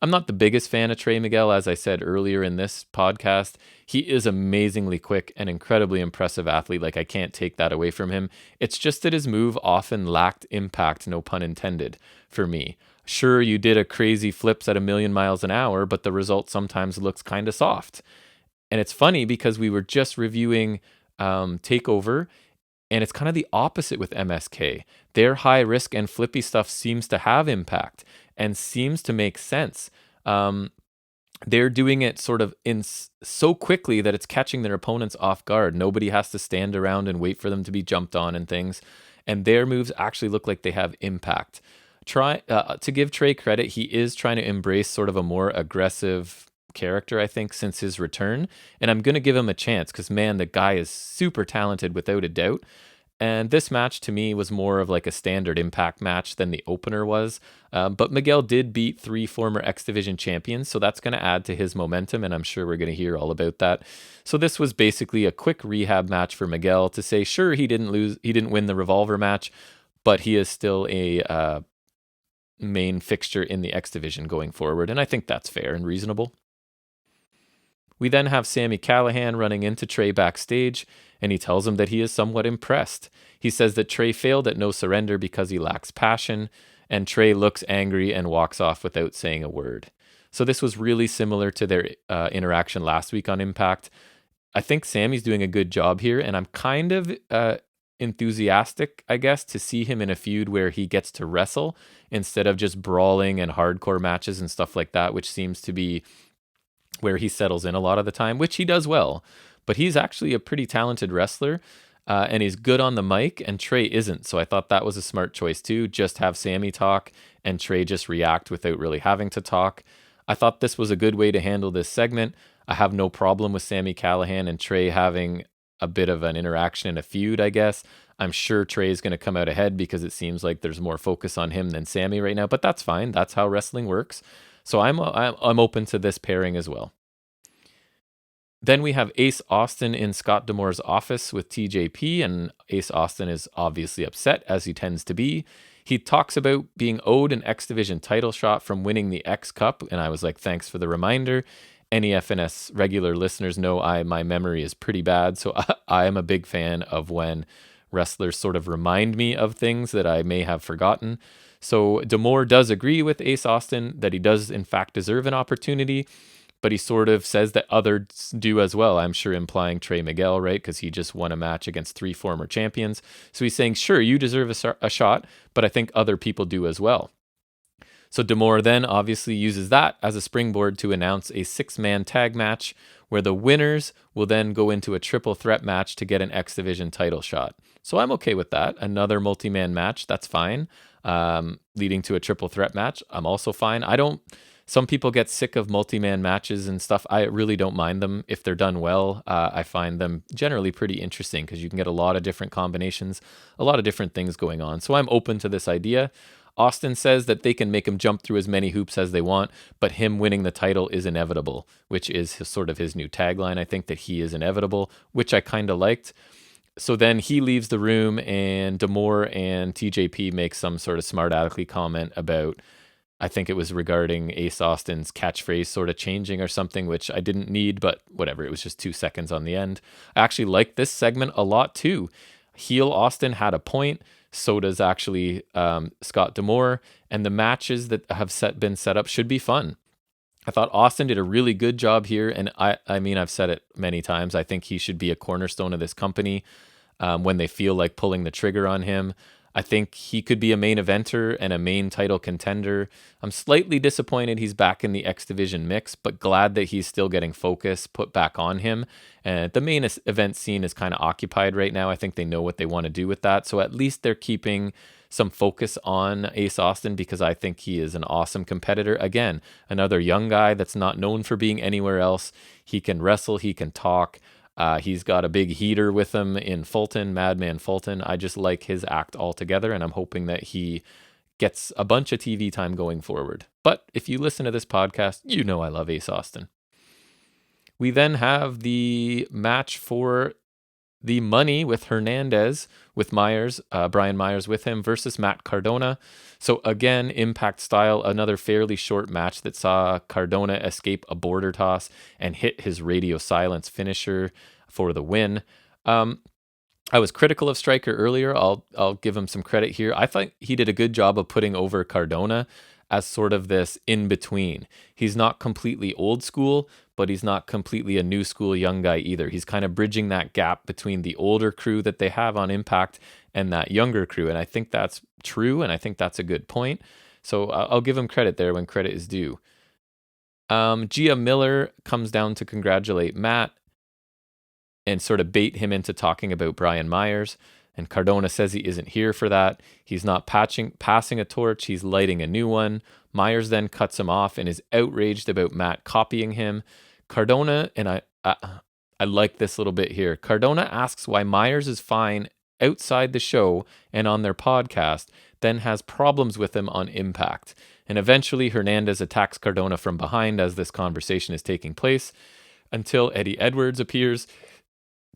A: I'm not the biggest fan of Trey Miguel, as I said earlier in this podcast. He is amazingly quick and incredibly impressive athlete. Like, I can't take that away from him. It's just that his move often lacked impact, no pun intended, for me. Sure, you did a crazy flips at 1,000,000 miles an hour, but the result sometimes looks kind of soft. And it's funny because we were just reviewing TakeOver, and it's kind of the opposite with MSK. Their high risk and flippy stuff seems to have impact and seems to make sense. They're doing it sort of so quickly that it's catching their opponents off guard. Nobody has to stand around and wait for them to be jumped on and things. And their moves actually look like they have impact. To give Trey credit, he is trying to embrace sort of a more aggressive character, I think, since his return. And I'm going to give him a chance because, man, the guy is super talented without a doubt. And this match to me was more of like a standard Impact match than the opener was. But Miguel did beat 3 former X Division champions, so that's going to add to his momentum, and I'm sure we're going to hear all about that. So this was basically a quick rehab match for Miguel to say, sure, he didn't win the Revolver match, but he is still a main fixture in the X Division going forward, and I think that's fair and reasonable. We then have Sami Callihan running into Trey backstage, and he tells him that he is somewhat impressed. He says that Trey failed at No Surrender because he lacks passion, and Trey looks angry and walks off without saying a word. So this was really similar to their interaction last week on Impact. I think Sami's doing a good job here, and I'm kind of enthusiastic, I guess, to see him in a feud where he gets to wrestle instead of just brawling and hardcore matches and stuff like that, which seems to be where he settles in a lot of the time, which he does well. But he's actually a pretty talented wrestler, and he's good on the mic, and Trey isn't. So I thought that was a smart choice too. Just have Sami talk, and Trey just react without really having to talk. I thought this was a good way to handle this segment. I have no problem with Sami Callihan and Trey having a bit of an interaction and a feud, I guess. I'm sure Trey's going to come out ahead because it seems like there's more focus on him than Sammy right now, but that's fine. That's how wrestling works. So I'm open to this pairing as well. Then we have Ace Austin in Scott D'Amore's office with TJP, and Ace Austin is obviously upset, as he tends to be. He talks about being owed an X Division title shot from winning the X Cup, and I was like, thanks for the reminder. Any FNS regular listeners know my memory is pretty bad, so I am a big fan of when wrestlers sort of remind me of things that I may have forgotten. So D'Amore does agree with Ace Austin that he does in fact deserve an opportunity, but he sort of says that others do as well. I'm sure implying Trey Miguel, right? Because he just won a match against 3 former champions. So he's saying, sure, you deserve a shot, but I think other people do as well. So D'Amore then obviously uses that as a springboard to announce a 6-man tag match where the winners will then go into a triple threat match to get an X Division title shot. So I'm okay with that. Another multi-man match, that's fine. Leading to a triple threat match, I'm also fine. Some people get sick of multi-man matches and stuff. I really don't mind them if they're done well. I find them generally pretty interesting because you can get a lot of different combinations, a lot of different things going on. So I'm open to this idea. Austin says that they can make him jump through as many hoops as they want, but him winning the title is inevitable, which is sort of his new tagline. I think that he is inevitable, which I kind of liked. So then he leaves the room, and D'Amore and TJP make some sort of smart alecky comment about, I think it was regarding Ace Austin's catchphrase sort of changing or something, which I didn't need, but whatever. It was just 2 seconds on the end. I actually like this segment a lot too. Heel Austin had a point. So does actually Scott D'Amore. And the matches that have been set up should be fun. I thought Austin did a really good job here. And I mean, I've said it many times. I think he should be a cornerstone of this company when they feel like pulling the trigger on him. I think he could be a main eventer and a main title contender. I'm slightly disappointed he's back in the X Division mix, but glad that he's still getting focus put back on him. And the main event scene is kind of occupied right now. I think they know what they want to do with that. So at least they're keeping some focus on Ace Austin because I think he is an awesome competitor. Again, another young guy that's not known for being anywhere else. He can wrestle, he can talk. He's got a big heater with him in Fulton, Madman Fulton. I just like his act altogether, and I'm hoping that he gets a bunch of TV time going forward. But if you listen to this podcast, you know I love Ace Austin. We then have the match for the money with Hernandez, with Myers, Brian Myers with him, versus Matt Cardona. So again, Impact style, another fairly short match that saw Cardona escape a border toss and hit his radio silence finisher for the win. I was critical of Stryker earlier. I'll give him some credit here. I thought he did a good job of putting over Cardona as sort of this in between. He's not completely old school, but he's not completely a new school young guy either. He's kind of bridging that gap between the older crew that they have on Impact and that younger crew. And I think that's true, and I think that's a good point. So I'll give him credit there when credit is due. Gia Miller comes down to congratulate Matt and sort of bait him into talking about Brian Myers. And Cardona says he isn't here for that. He's not passing a torch. He's lighting a new one. Myers then cuts him off and is outraged about Matt copying him. Cardona, and I like this little bit here. Cardona asks why Myers is fine outside the show and on their podcast, then has problems with him on Impact. And eventually Hernandez attacks Cardona from behind as this conversation is taking place until Eddie Edwards appears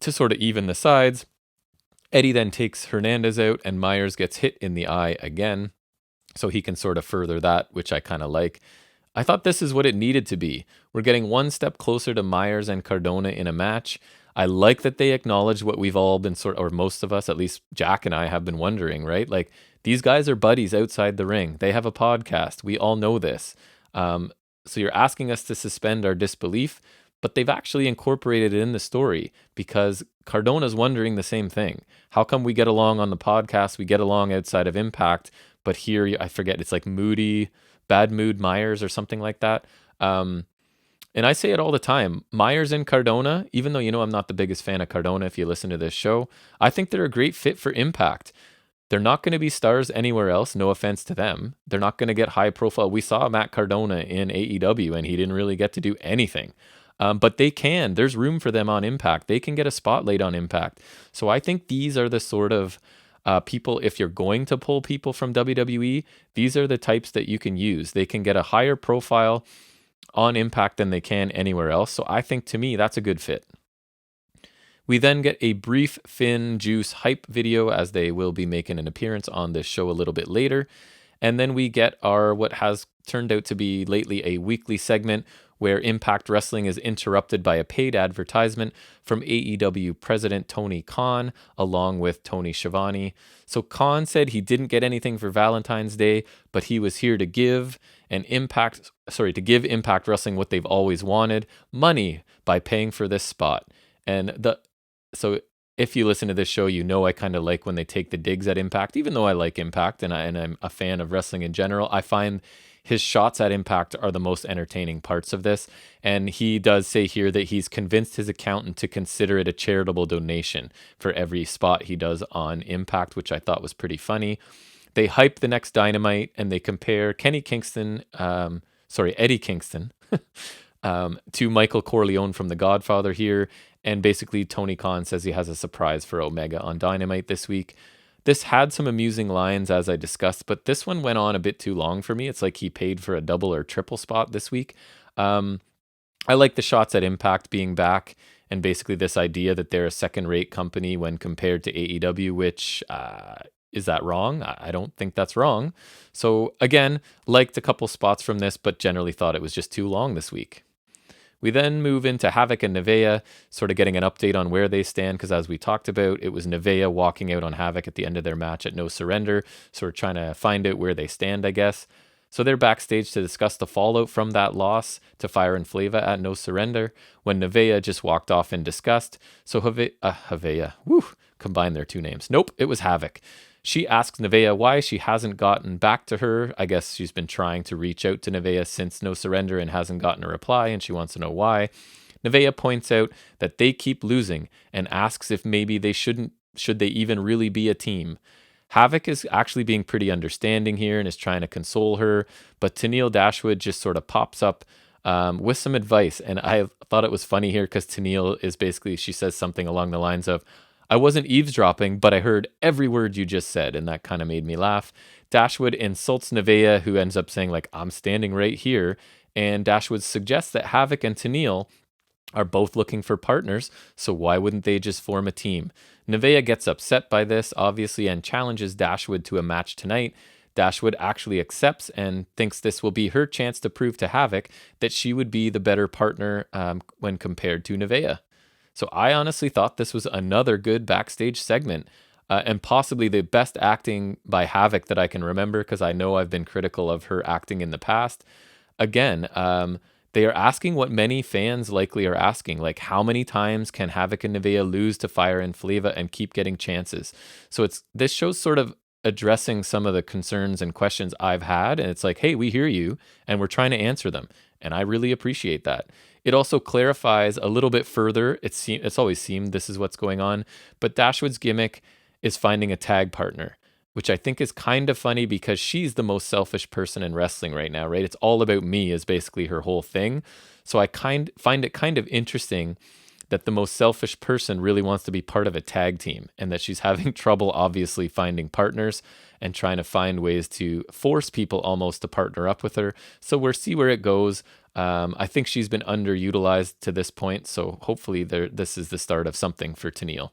A: to sort of even the sides. Eddie then takes Hernandez out and Myers gets hit in the eye again. So he can sort of further that, which I kind of like. I thought this is what it needed to be. We're getting one step closer to Myers and Cardona in a match. I like that they acknowledge what we've all been or most of us, at least Jack and I, have been wondering, right? Like, these guys are buddies outside the ring. They have a podcast. We all know this. So you're asking us to suspend our disbelief, but they've actually incorporated it in the story because Cardona's wondering the same thing. How come we get along on the podcast, we get along outside of Impact, but here, I forget, it's like Bad Mood Myers or something like that. And I say it all the time. Myers and Cardona, even though I'm not the biggest fan of Cardona if you listen to this show, I think they're a great fit for Impact. They're not going to be stars anywhere else, no offense to them. They're not going to get high profile. We saw Matt Cardona in AEW and he didn't really get to do anything. But there's room for them on Impact. They can get a spotlight on Impact. So I think these are the sort of people, if you're going to pull people from WWE, these are the types that you can use. They can get a higher profile on Impact than they can anywhere else. So I think, to me, that's a good fit. We then get a brief Finn Juice hype video, as they will be making an appearance on this show a little bit later. And then we get our, what has turned out to be lately, a weekly segment where Impact Wrestling is interrupted by a paid advertisement from AEW president Tony Khan, along with Tony Schiavone. So Khan said he didn't get anything for Valentine's Day, but he was here to give Impact Wrestling what they've always wanted: money, by paying for this spot. So if you listen to this show, you know I kind of like when they take the digs at Impact, even though I like Impact and I'm a fan of wrestling in general. I find his shots at Impact are the most entertaining parts of this. And he does say here that he's convinced his accountant to consider it a charitable donation for every spot he does on Impact, which I thought was pretty funny. They hype the next Dynamite and they compare Eddie Kingston, to Michael Corleone from The Godfather here. And basically, Tony Khan says he has a surprise for Omega on Dynamite this week. This had some amusing lines, as I discussed, but this one went on a bit too long for me. It's like he paid for a double or triple spot this week. I like the shots at Impact being back, and basically this idea that they're a second-rate company when compared to AEW, which, is that wrong? I don't think that's wrong. So again, liked a couple spots from this, but generally thought it was just too long this week. We then move into Havoc and Nevaeh, sort of getting an update on where they stand, because as we talked about, it was Nevaeh walking out on Havoc at the end of their match at No Surrender, sort of trying to find out where they stand, I guess. So they're backstage to discuss the fallout from that loss to Fire and Flava at No Surrender, when Nevaeh just walked off in disgust. So combine their two names. Nope, it was Havoc. She asks Nevaeh why she hasn't gotten back to her. I guess she's been trying to reach out to Nevaeh since No Surrender and hasn't gotten a reply, and she wants to know why. Nevaeh points out that they keep losing and asks if maybe should they even really be a team. Havoc is actually being pretty understanding here and is trying to console her, but Tenille Dashwood just sort of pops up with some advice. And I thought it was funny here because Tenille is basically, she says something along the lines of, "I wasn't eavesdropping, but I heard every word you just said," and that kind of made me laugh. Dashwood insults Nevaeh, who ends up saying, like, "I'm standing right here," and Dashwood suggests that Havoc and Tenille are both looking for partners, so why wouldn't they just form a team? Nevaeh gets upset by this, obviously, and challenges Dashwood to a match tonight. Dashwood actually accepts and thinks this will be her chance to prove to Havoc that she would be the better partner when compared to Nevaeh. So I honestly thought this was another good backstage segment, and possibly the best acting by Havoc that I can remember, because I know I've been critical of her acting in the past. Again, they are asking what many fans likely are asking, like how many times can Havoc and Nevaeh lose to Fire and Flava and keep getting chances? So this show's sort of addressing some of the concerns and questions I've had, and it's like, hey, we hear you, and we're trying to answer them, and I really appreciate that. It also clarifies a little bit further. It's always seemed this is what's going on, but Dashwood's gimmick is finding a tag partner, which I think is kind of funny because she's the most selfish person in wrestling right now, right? It's all about me is basically her whole thing. So I find it kind of interesting that the most selfish person really wants to be part of a tag team, and that she's having trouble obviously finding partners and trying to find ways to force people almost to partner up with her. So we'll see where it goes. I think she's been underutilized to this point, so hopefully this is the start of something for Tenille.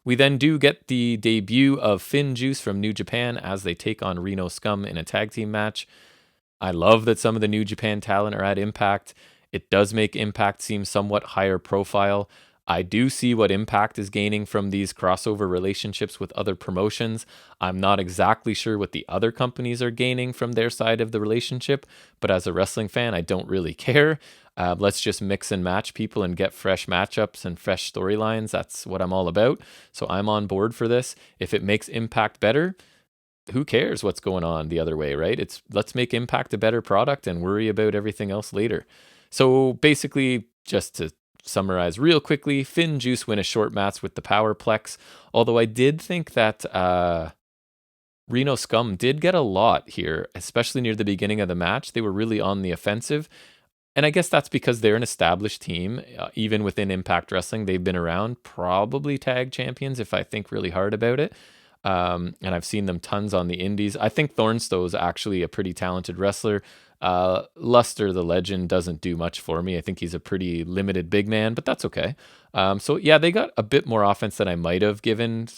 A: We then do get the debut of Finn Juice from New Japan as they take on Reno Scum in a tag team match. I love that some of the New Japan talent are at Impact. It does make Impact seem somewhat higher profile. I do see what Impact is gaining from these crossover relationships with other promotions. I'm not exactly sure what the other companies are gaining from their side of the relationship, but as a wrestling fan, I don't really care. Let's just mix and match people and get fresh matchups and fresh storylines. That's what I'm all about. So I'm on board for this. If it makes Impact better, who cares what's going on the other way, right? Let's make Impact a better product and worry about everything else later. So basically, just to summarize real quickly, Finn Juice win a short match with the Powerplex, although I did think that Reno Scum did get a lot here, especially near the beginning of the match. They were really on the offensive, And I guess that's because they're an established team. Even within Impact Wrestling, they've been around, probably tag champions if I think really hard about it. And I've seen them tons on the indies. I think Thornstowe is actually a pretty talented wrestler. Luster, the legend, doesn't do much for me. I think he's a pretty limited big man, but that's okay. So yeah, they got a bit more offense than I might have given,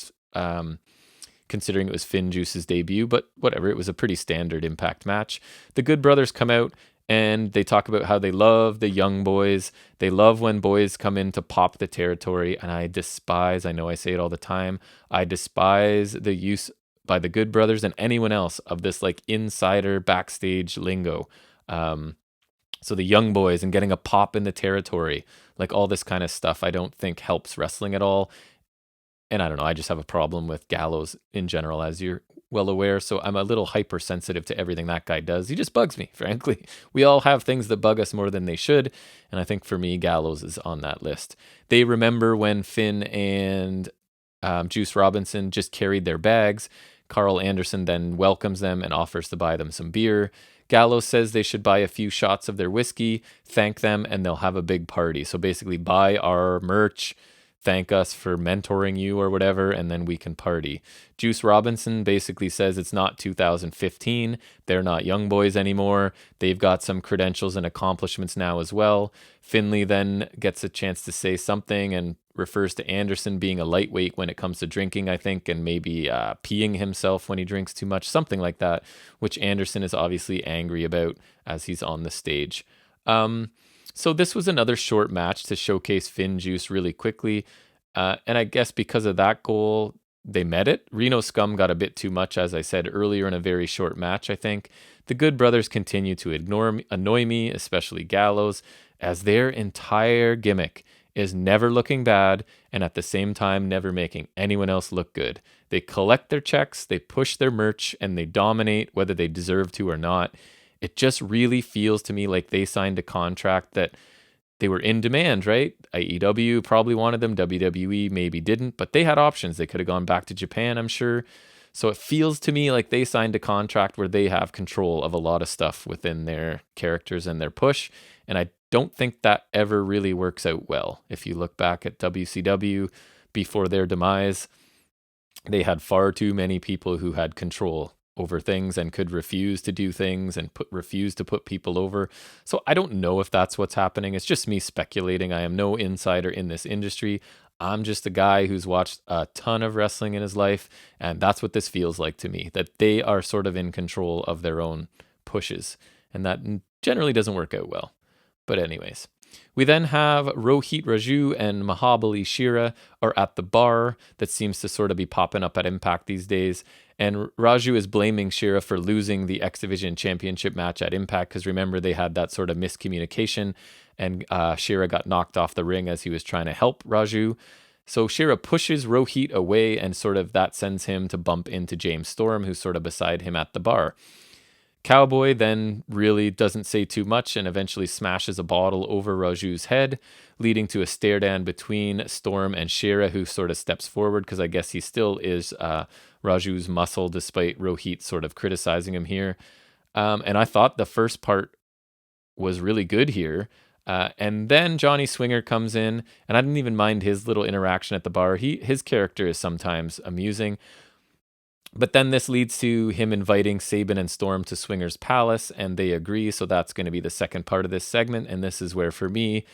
A: considering it was Finn Juice's debut, but whatever. It was a pretty standard Impact match. The Good Brothers come out and they talk about how they love the young boys. They love when boys come in to pop the territory, and I know I say it all the time, I despise the use by the Good Brothers and anyone else of this like insider backstage lingo. So the young boys and getting a pop in the territory, like all this kind of stuff, I don't think helps wrestling at all. And I don't know, I just have a problem with Gallows in general, as you're well aware. So I'm a little hypersensitive to everything that guy does. He just bugs me, frankly. We all have things that bug us more than they should. And I think for me, Gallows is on that list. They remember when Finn and Juice Robinson just carried their bags. Carl Anderson then welcomes them and offers to buy them some beer. Gallows says they should buy a few shots of their whiskey, thank them, and they'll have a big party. So basically, buy our merch, thank us for mentoring you or whatever, and then we can party. Juice Robinson basically says it's not 2015. They're not young boys anymore. They've got some credentials and accomplishments now as well. Finley then gets a chance to say something and refers to Anderson being a lightweight when it comes to drinking, I think, and maybe peeing himself when he drinks too much, something like that, which Anderson is obviously angry about as he's on the stage. So this was another short match to showcase Finn Juice really quickly. And I guess because of that goal, they met it. Reno Scum got a bit too much, as I said earlier, in a very short match, I think. The Good Brothers continue to annoy me, especially Gallows, as their entire gimmick is never looking bad and at the same time never making anyone else look good. They collect their checks, they push their merch, and they dominate whether they deserve to or not. It just really feels to me like they signed a contract that they were in demand, right? AEW probably wanted them, WWE maybe didn't, but they had options. They could have gone back to Japan, I'm sure. So it feels to me like they signed a contract where they have control of a lot of stuff within their characters and their push. And I don't think that ever really works out well. If you look back at WCW before their demise, they had far too many people who had control over things and could refuse to do things and refuse to put people over. So I don't know if that's what's happening. It's just me speculating. I am no insider in this industry. I'm just a guy who's watched a ton of wrestling in his life, and that's what this feels like to me, that they are sort of in control of their own pushes, and that generally doesn't work out well. But anyways, we then have Rohit Raju and Mahabali Shera are at the bar that seems to sort of be popping up at Impact these days. And Raju is blaming Shera for losing the X Division Championship match at Impact, because remember, they had that sort of miscommunication and Shera got knocked off the ring as he was trying to help Raju. So Shera pushes Rohit away, and sort of that sends him to bump into James Storm, who's sort of beside him at the bar. Cowboy then really doesn't say too much and eventually smashes a bottle over Raju's head, leading to a stare down between Storm and Shera, who sort of steps forward because I guess he still is Raju's muscle, despite Rohit sort of criticizing him here. And I thought the first part was really good here. And then Johnny Swinger comes in, and I didn't even mind his little interaction at the bar. His character is sometimes amusing. But then this leads to him inviting Sabin and Storm to Swinger's Palace, and they agree. So that's going to be the second part of this segment. And this is where, for me,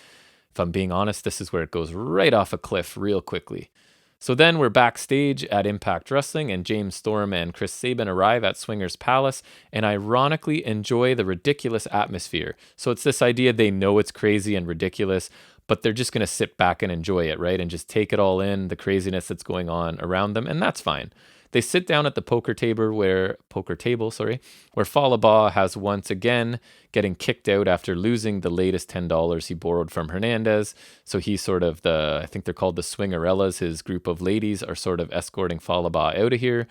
A: if I'm being honest, this is where it goes right off a cliff real quickly. So then we're backstage at Impact Wrestling, and James Storm and Chris Sabin arrive at Swinger's Palace and ironically enjoy the ridiculous atmosphere. So it's this idea they know it's crazy and ridiculous, but they're just going to sit back and enjoy it, right? And just take it all in, the craziness that's going on around them, and that's fine. They sit down at the poker table where Falaba has once again getting kicked out after losing the latest $10 he borrowed from Hernandez. So he's sort of I think they're called the Swingerellas. His group of ladies are sort of escorting Falaba out of here.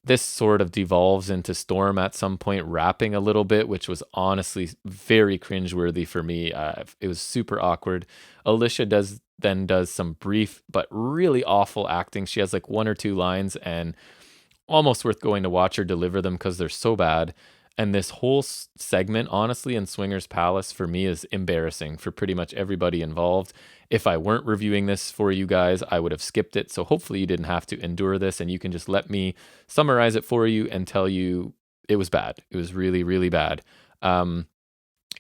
A: This sort of devolves into Storm at some point rapping a little bit, which was honestly very cringeworthy for me. It was super awkward. Alicia does some brief but really awful acting. She has like one or two lines and almost worth going to watch her deliver them because they're so bad. And this whole segment, honestly, in Swingers Palace for me is embarrassing for pretty much everybody involved. If I weren't reviewing this for you guys, I would have skipped it. So hopefully you didn't have to endure this and you can just let me summarize it for you and tell you it was bad. It was really, really bad.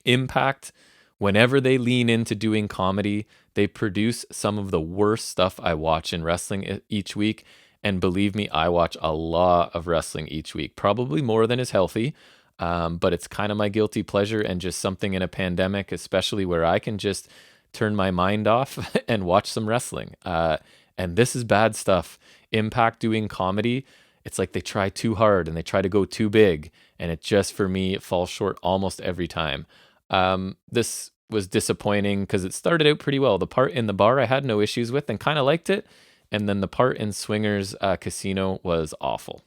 A: Impact, whenever they lean into doing comedy, they produce some of the worst stuff I watch in wrestling each week. And believe me, I watch a lot of wrestling each week, probably more than is healthy. But it's kind of my guilty pleasure and just something in a pandemic, especially where I can just turn my mind off and watch some wrestling. And this is bad stuff. Impact doing comedy, it's like they try too hard and they try to go too big. And it just, for me, it falls short almost every time. This was disappointing because it started out pretty well. The part in the bar I had no issues with and kind of liked it. And then the part in Swingers Casino was awful.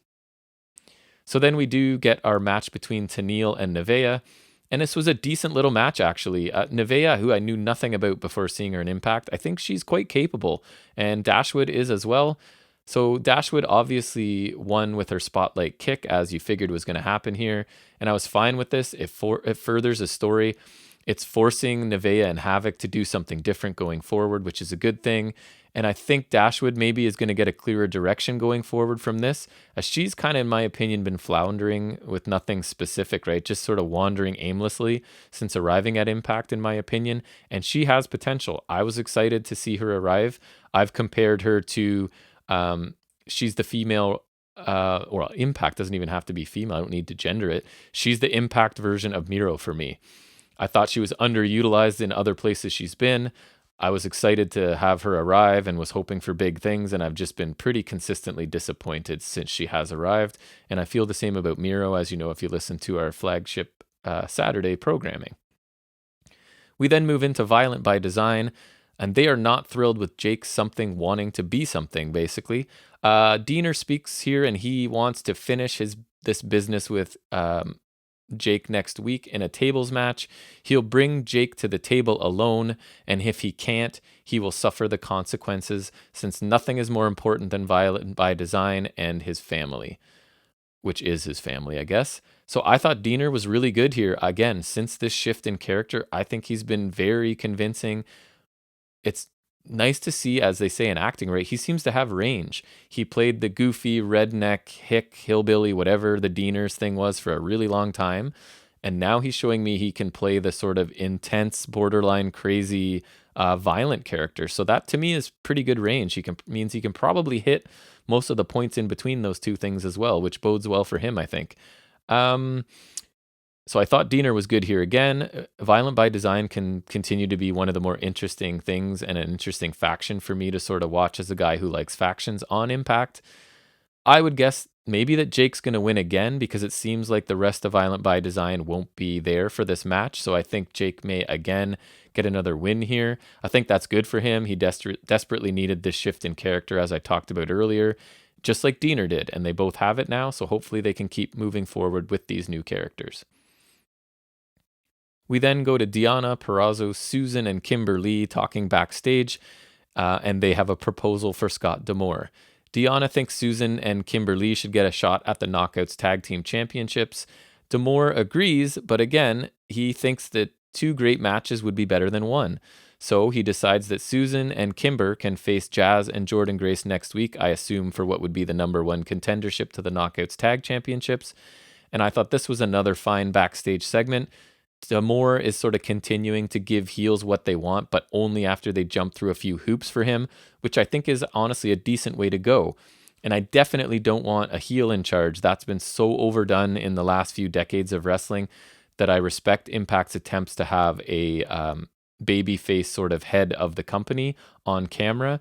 A: So then we do get our match between Tenille and Nevaeh. And this was a decent little match, actually. Nevaeh, who I knew nothing about before seeing her in Impact, I think she's quite capable. And Dashwood is as well. So Dashwood obviously won with her spotlight kick, as you figured was going to happen here. And I was fine with this. It furthers a story. It's forcing Nevaeh and Havoc to do something different going forward, which is a good thing. And I think Dashwood maybe is going to get a clearer direction going forward from this, as she's kind of, in my opinion, been floundering with nothing specific, right? Just sort of wandering aimlessly since arriving at Impact, in my opinion. And she has potential. I was excited to see her arrive. I've compared her to, she's the female, or Impact doesn't even have to be female. I don't need to gender it. She's the Impact version of Miro for me. I thought she was underutilized in other places she's been. I was excited to have her arrive and was hoping for big things, and I've just been pretty consistently disappointed since she has arrived. And I feel the same about Miro, as you know, if you listen to our flagship Saturday programming. We then move into Violent by Design, and they are not thrilled with Jake something wanting to be something, basically. Diener speaks here, and he wants to finish this business with Jake next week in a tables match. He'll bring Jake to the table alone, and if he can't, he will suffer the consequences, since nothing is more important than Violent by Design and his family, which is his family, I guess. So I thought Diener was really good here. Again, since this shift in character, I think he's been very convincing. It's nice to see, as they say in acting, right? He seems to have range. He played the goofy, redneck, hick, hillbilly, whatever the Dieners thing was, for a really long time. And now he's showing me he can play the sort of intense, borderline crazy, violent character. So that to me is pretty good range. Means he can probably hit most of the points in between those two things as well, which bodes well for him, I think. So I thought Diener was good here again. Violent by Design can continue to be one of the more interesting things and an interesting faction for me to sort of watch as a guy who likes factions on Impact. I would guess maybe that Jake's going to win again, because it seems like the rest of Violent by Design won't be there for this match. So I think Jake may again get another win here. I think that's good for him. He desperately needed this shift in character, as I talked about earlier, just like Diener did. And they both have it now. So hopefully they can keep moving forward with these new characters. We then go to Deonna, Perazzo, Susan, and Kimberly talking backstage, and they have a proposal for Scott D'Amore. Deonna thinks Susan and Kimberly should get a shot at the Knockouts Tag Team Championships. D'Amore agrees, but again, he thinks that 2 great matches would be better than 1. So he decides that Susan and Kimber can face Jazz and Jordynne Grace next week, I assume for what would be the number 1 contendership to the Knockouts Tag Championships. And I thought this was another fine backstage segment. D'Amore is sort of continuing to give heels what they want, but only after they jump through a few hoops for him, which I think is honestly a decent way to go. And I definitely don't want a heel in charge. That's been so overdone in the last few decades of wrestling that I respect Impact's attempts to have a babyface sort of head of the company on camera.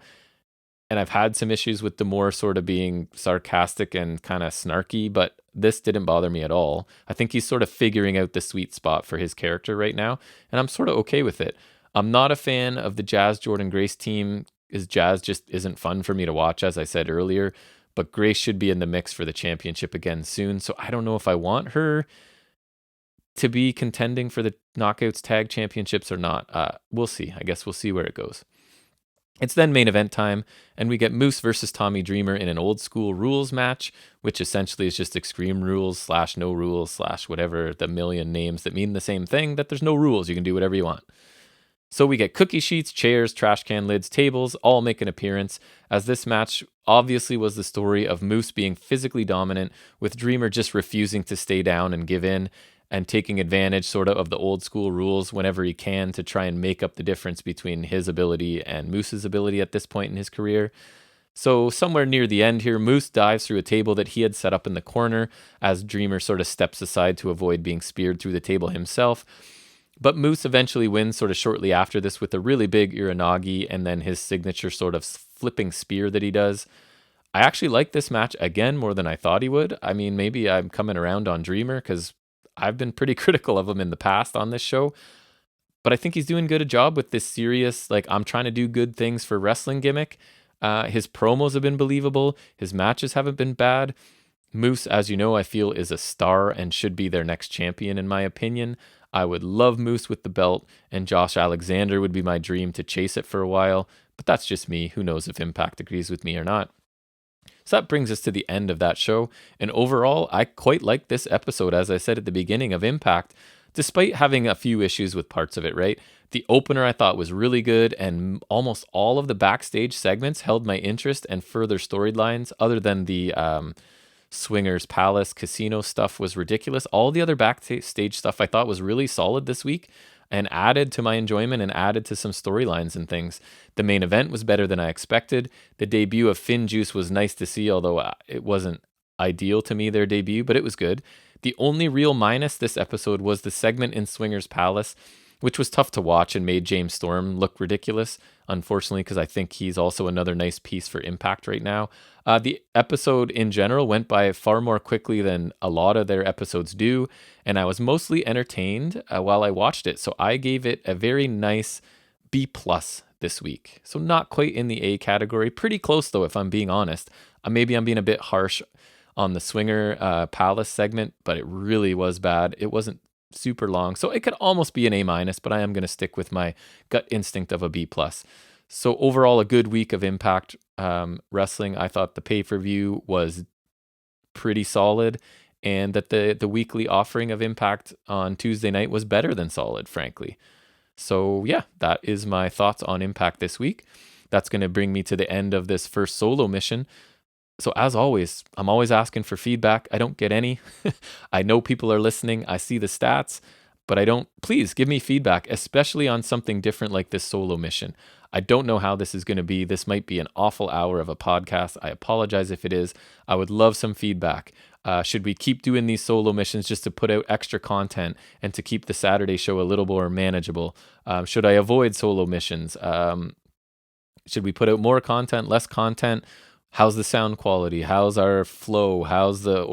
A: And I've had some issues with D'Amore sort of being sarcastic and kind of snarky, but this didn't bother me at all. I think he's sort of figuring out the sweet spot for his character right now, and I'm sort of okay with it. I'm not a fan of the Jazz Jordynne Grace team, because Jazz just isn't fun for me to watch, as I said earlier, but Grace should be in the mix for the championship again soon, so I don't know if I want her to be contending for the Knockouts Tag Championships or not. We'll see. I guess we'll see where it goes. It's then main event time, and we get Moose versus Tommy Dreamer in an old school rules match, which essentially is just Extreme Rules slash no rules slash whatever the million names that mean the same thing, that there's no rules. You can do whatever you want. So we get cookie sheets, chairs, trash can lids, tables, all make an appearance, as this match obviously was the story of Moose being physically dominant, with Dreamer just refusing to stay down and give in, and taking advantage sort of the old school rules whenever he can to try and make up the difference between his ability and Moose's ability at this point in his career. So somewhere near the end here, Moose dives through a table that he had set up in the corner as Dreamer sort of steps aside to avoid being speared through the table himself. But Moose eventually wins sort of shortly after this with a really big Uranagi and then his signature sort of flipping spear that he does. I actually like this match again more than I thought he would. I mean, maybe I'm coming around on Dreamer because I've been pretty critical of him in the past on this show. But I think he's doing good a job with this serious, like, I'm trying to do good things for wrestling gimmick. His promos have been believable. His matches haven't been bad. Moose, as you know, I feel is a star and should be their next champion, in my opinion. I would love Moose with the belt, and Josh Alexander would be my dream to chase it for a while. But that's just me. Who knows if Impact agrees with me or not. So that brings us to the end of that show. And overall, I quite like this episode, as I said at the beginning, of Impact, despite having a few issues with parts of it, right? The opener I thought was really good, and almost all of the backstage segments held my interest, and further storylines, other than the Swingers Palace casino stuff, was ridiculous. All the other backstage stuff I thought was really solid this week and added to my enjoyment and added to some storylines and things. The main event was better than I expected. The debut of Finn Juice was nice to see, although it wasn't ideal to me, their debut, but it was good. The only real minus this episode was the segment in Swingers Palace, which was tough to watch and made James Storm look ridiculous, unfortunately, because I think he's also another nice piece for Impact right now. The episode in general went by far more quickly than a lot of their episodes do, and I was mostly entertained while I watched it. So I gave it a very nice B+ this week. So not quite in the A category. Pretty close, though, if I'm being honest. Maybe I'm being a bit harsh on the Swinger Palace segment, but it really was bad. It wasn't super long, so it could almost be an A-, but I am going to stick with my gut instinct of a B+. So overall, a good week of Impact Wrestling. I thought the pay-per-view was pretty solid, and that the weekly offering of Impact on Tuesday night was better than solid, frankly. So yeah, that is my thoughts on Impact this week. That's going to bring me to the end of this first solo mission. So as always, I'm always asking for feedback. I don't get any. I know people are listening. I see the stats, but I don't. Please give me feedback, especially on something different like this solo mission. I don't know how this is going to be. This might be an awful hour of a podcast. I apologize if it is. I would love some feedback. Should we keep doing these solo missions just to put out extra content and to keep the Saturday show a little more manageable? Should I avoid solo missions? Should we put out more content, less content? How's the sound quality? How's our flow? How's the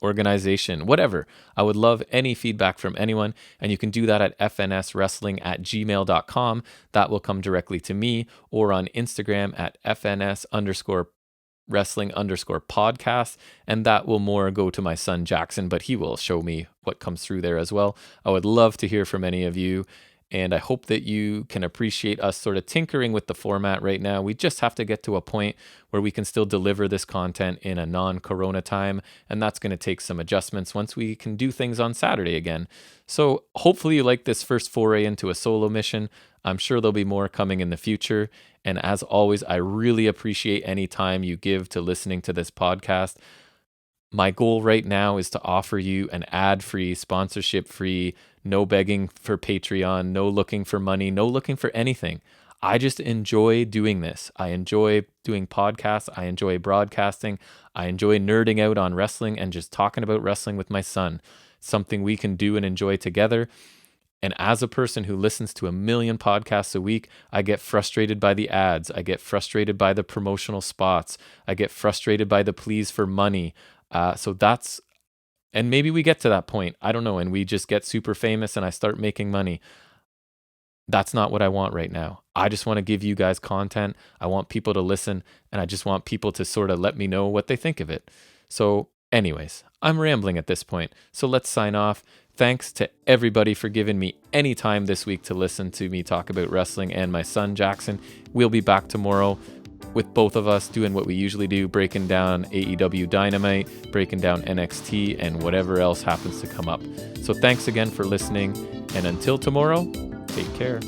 A: organization? Whatever. I would love any feedback from anyone, and you can do that at fnswrestling@gmail.com. That will come directly to me, or on Instagram at FNS_wrestling_podcast, and that will more go to my son Jackson, but he will show me what comes through there as well. I would love to hear from any of you. And I hope that you can appreciate us sort of tinkering with the format right now. We just have to get to a point where we can still deliver this content in a non-corona time. And that's going to take some adjustments once we can do things on Saturday again. So hopefully you like this first foray into a solo mission. I'm sure there'll be more coming in the future. And as always, I really appreciate any time you give to listening to this podcast. My goal right now is to offer you an ad-free, sponsorship-free, no begging for Patreon, no looking for money, no looking for anything. I just enjoy doing this. I enjoy doing podcasts. I enjoy broadcasting. I enjoy nerding out on wrestling and just talking about wrestling with my son. Something we can do and enjoy together. And as a person who listens to 1 million podcasts a week, I get frustrated by the ads. I get frustrated by the promotional spots. I get frustrated by the pleas for money. And maybe we get to that point, I don't know, and we just get super famous and I start making money. That's not what I want right now. I just want to give you guys content. I want people to listen, and I just want people to sort of let me know what they think of it. So Anyways, I'm rambling at this point, so let's sign off. Thanks to everybody for giving me any time this week to listen to me talk about wrestling and my son Jackson. We'll be back tomorrow with both of us doing what we usually do, breaking down AEW Dynamite, breaking down NXT, and whatever else happens to come up. So thanks again for listening, and until tomorrow, take care.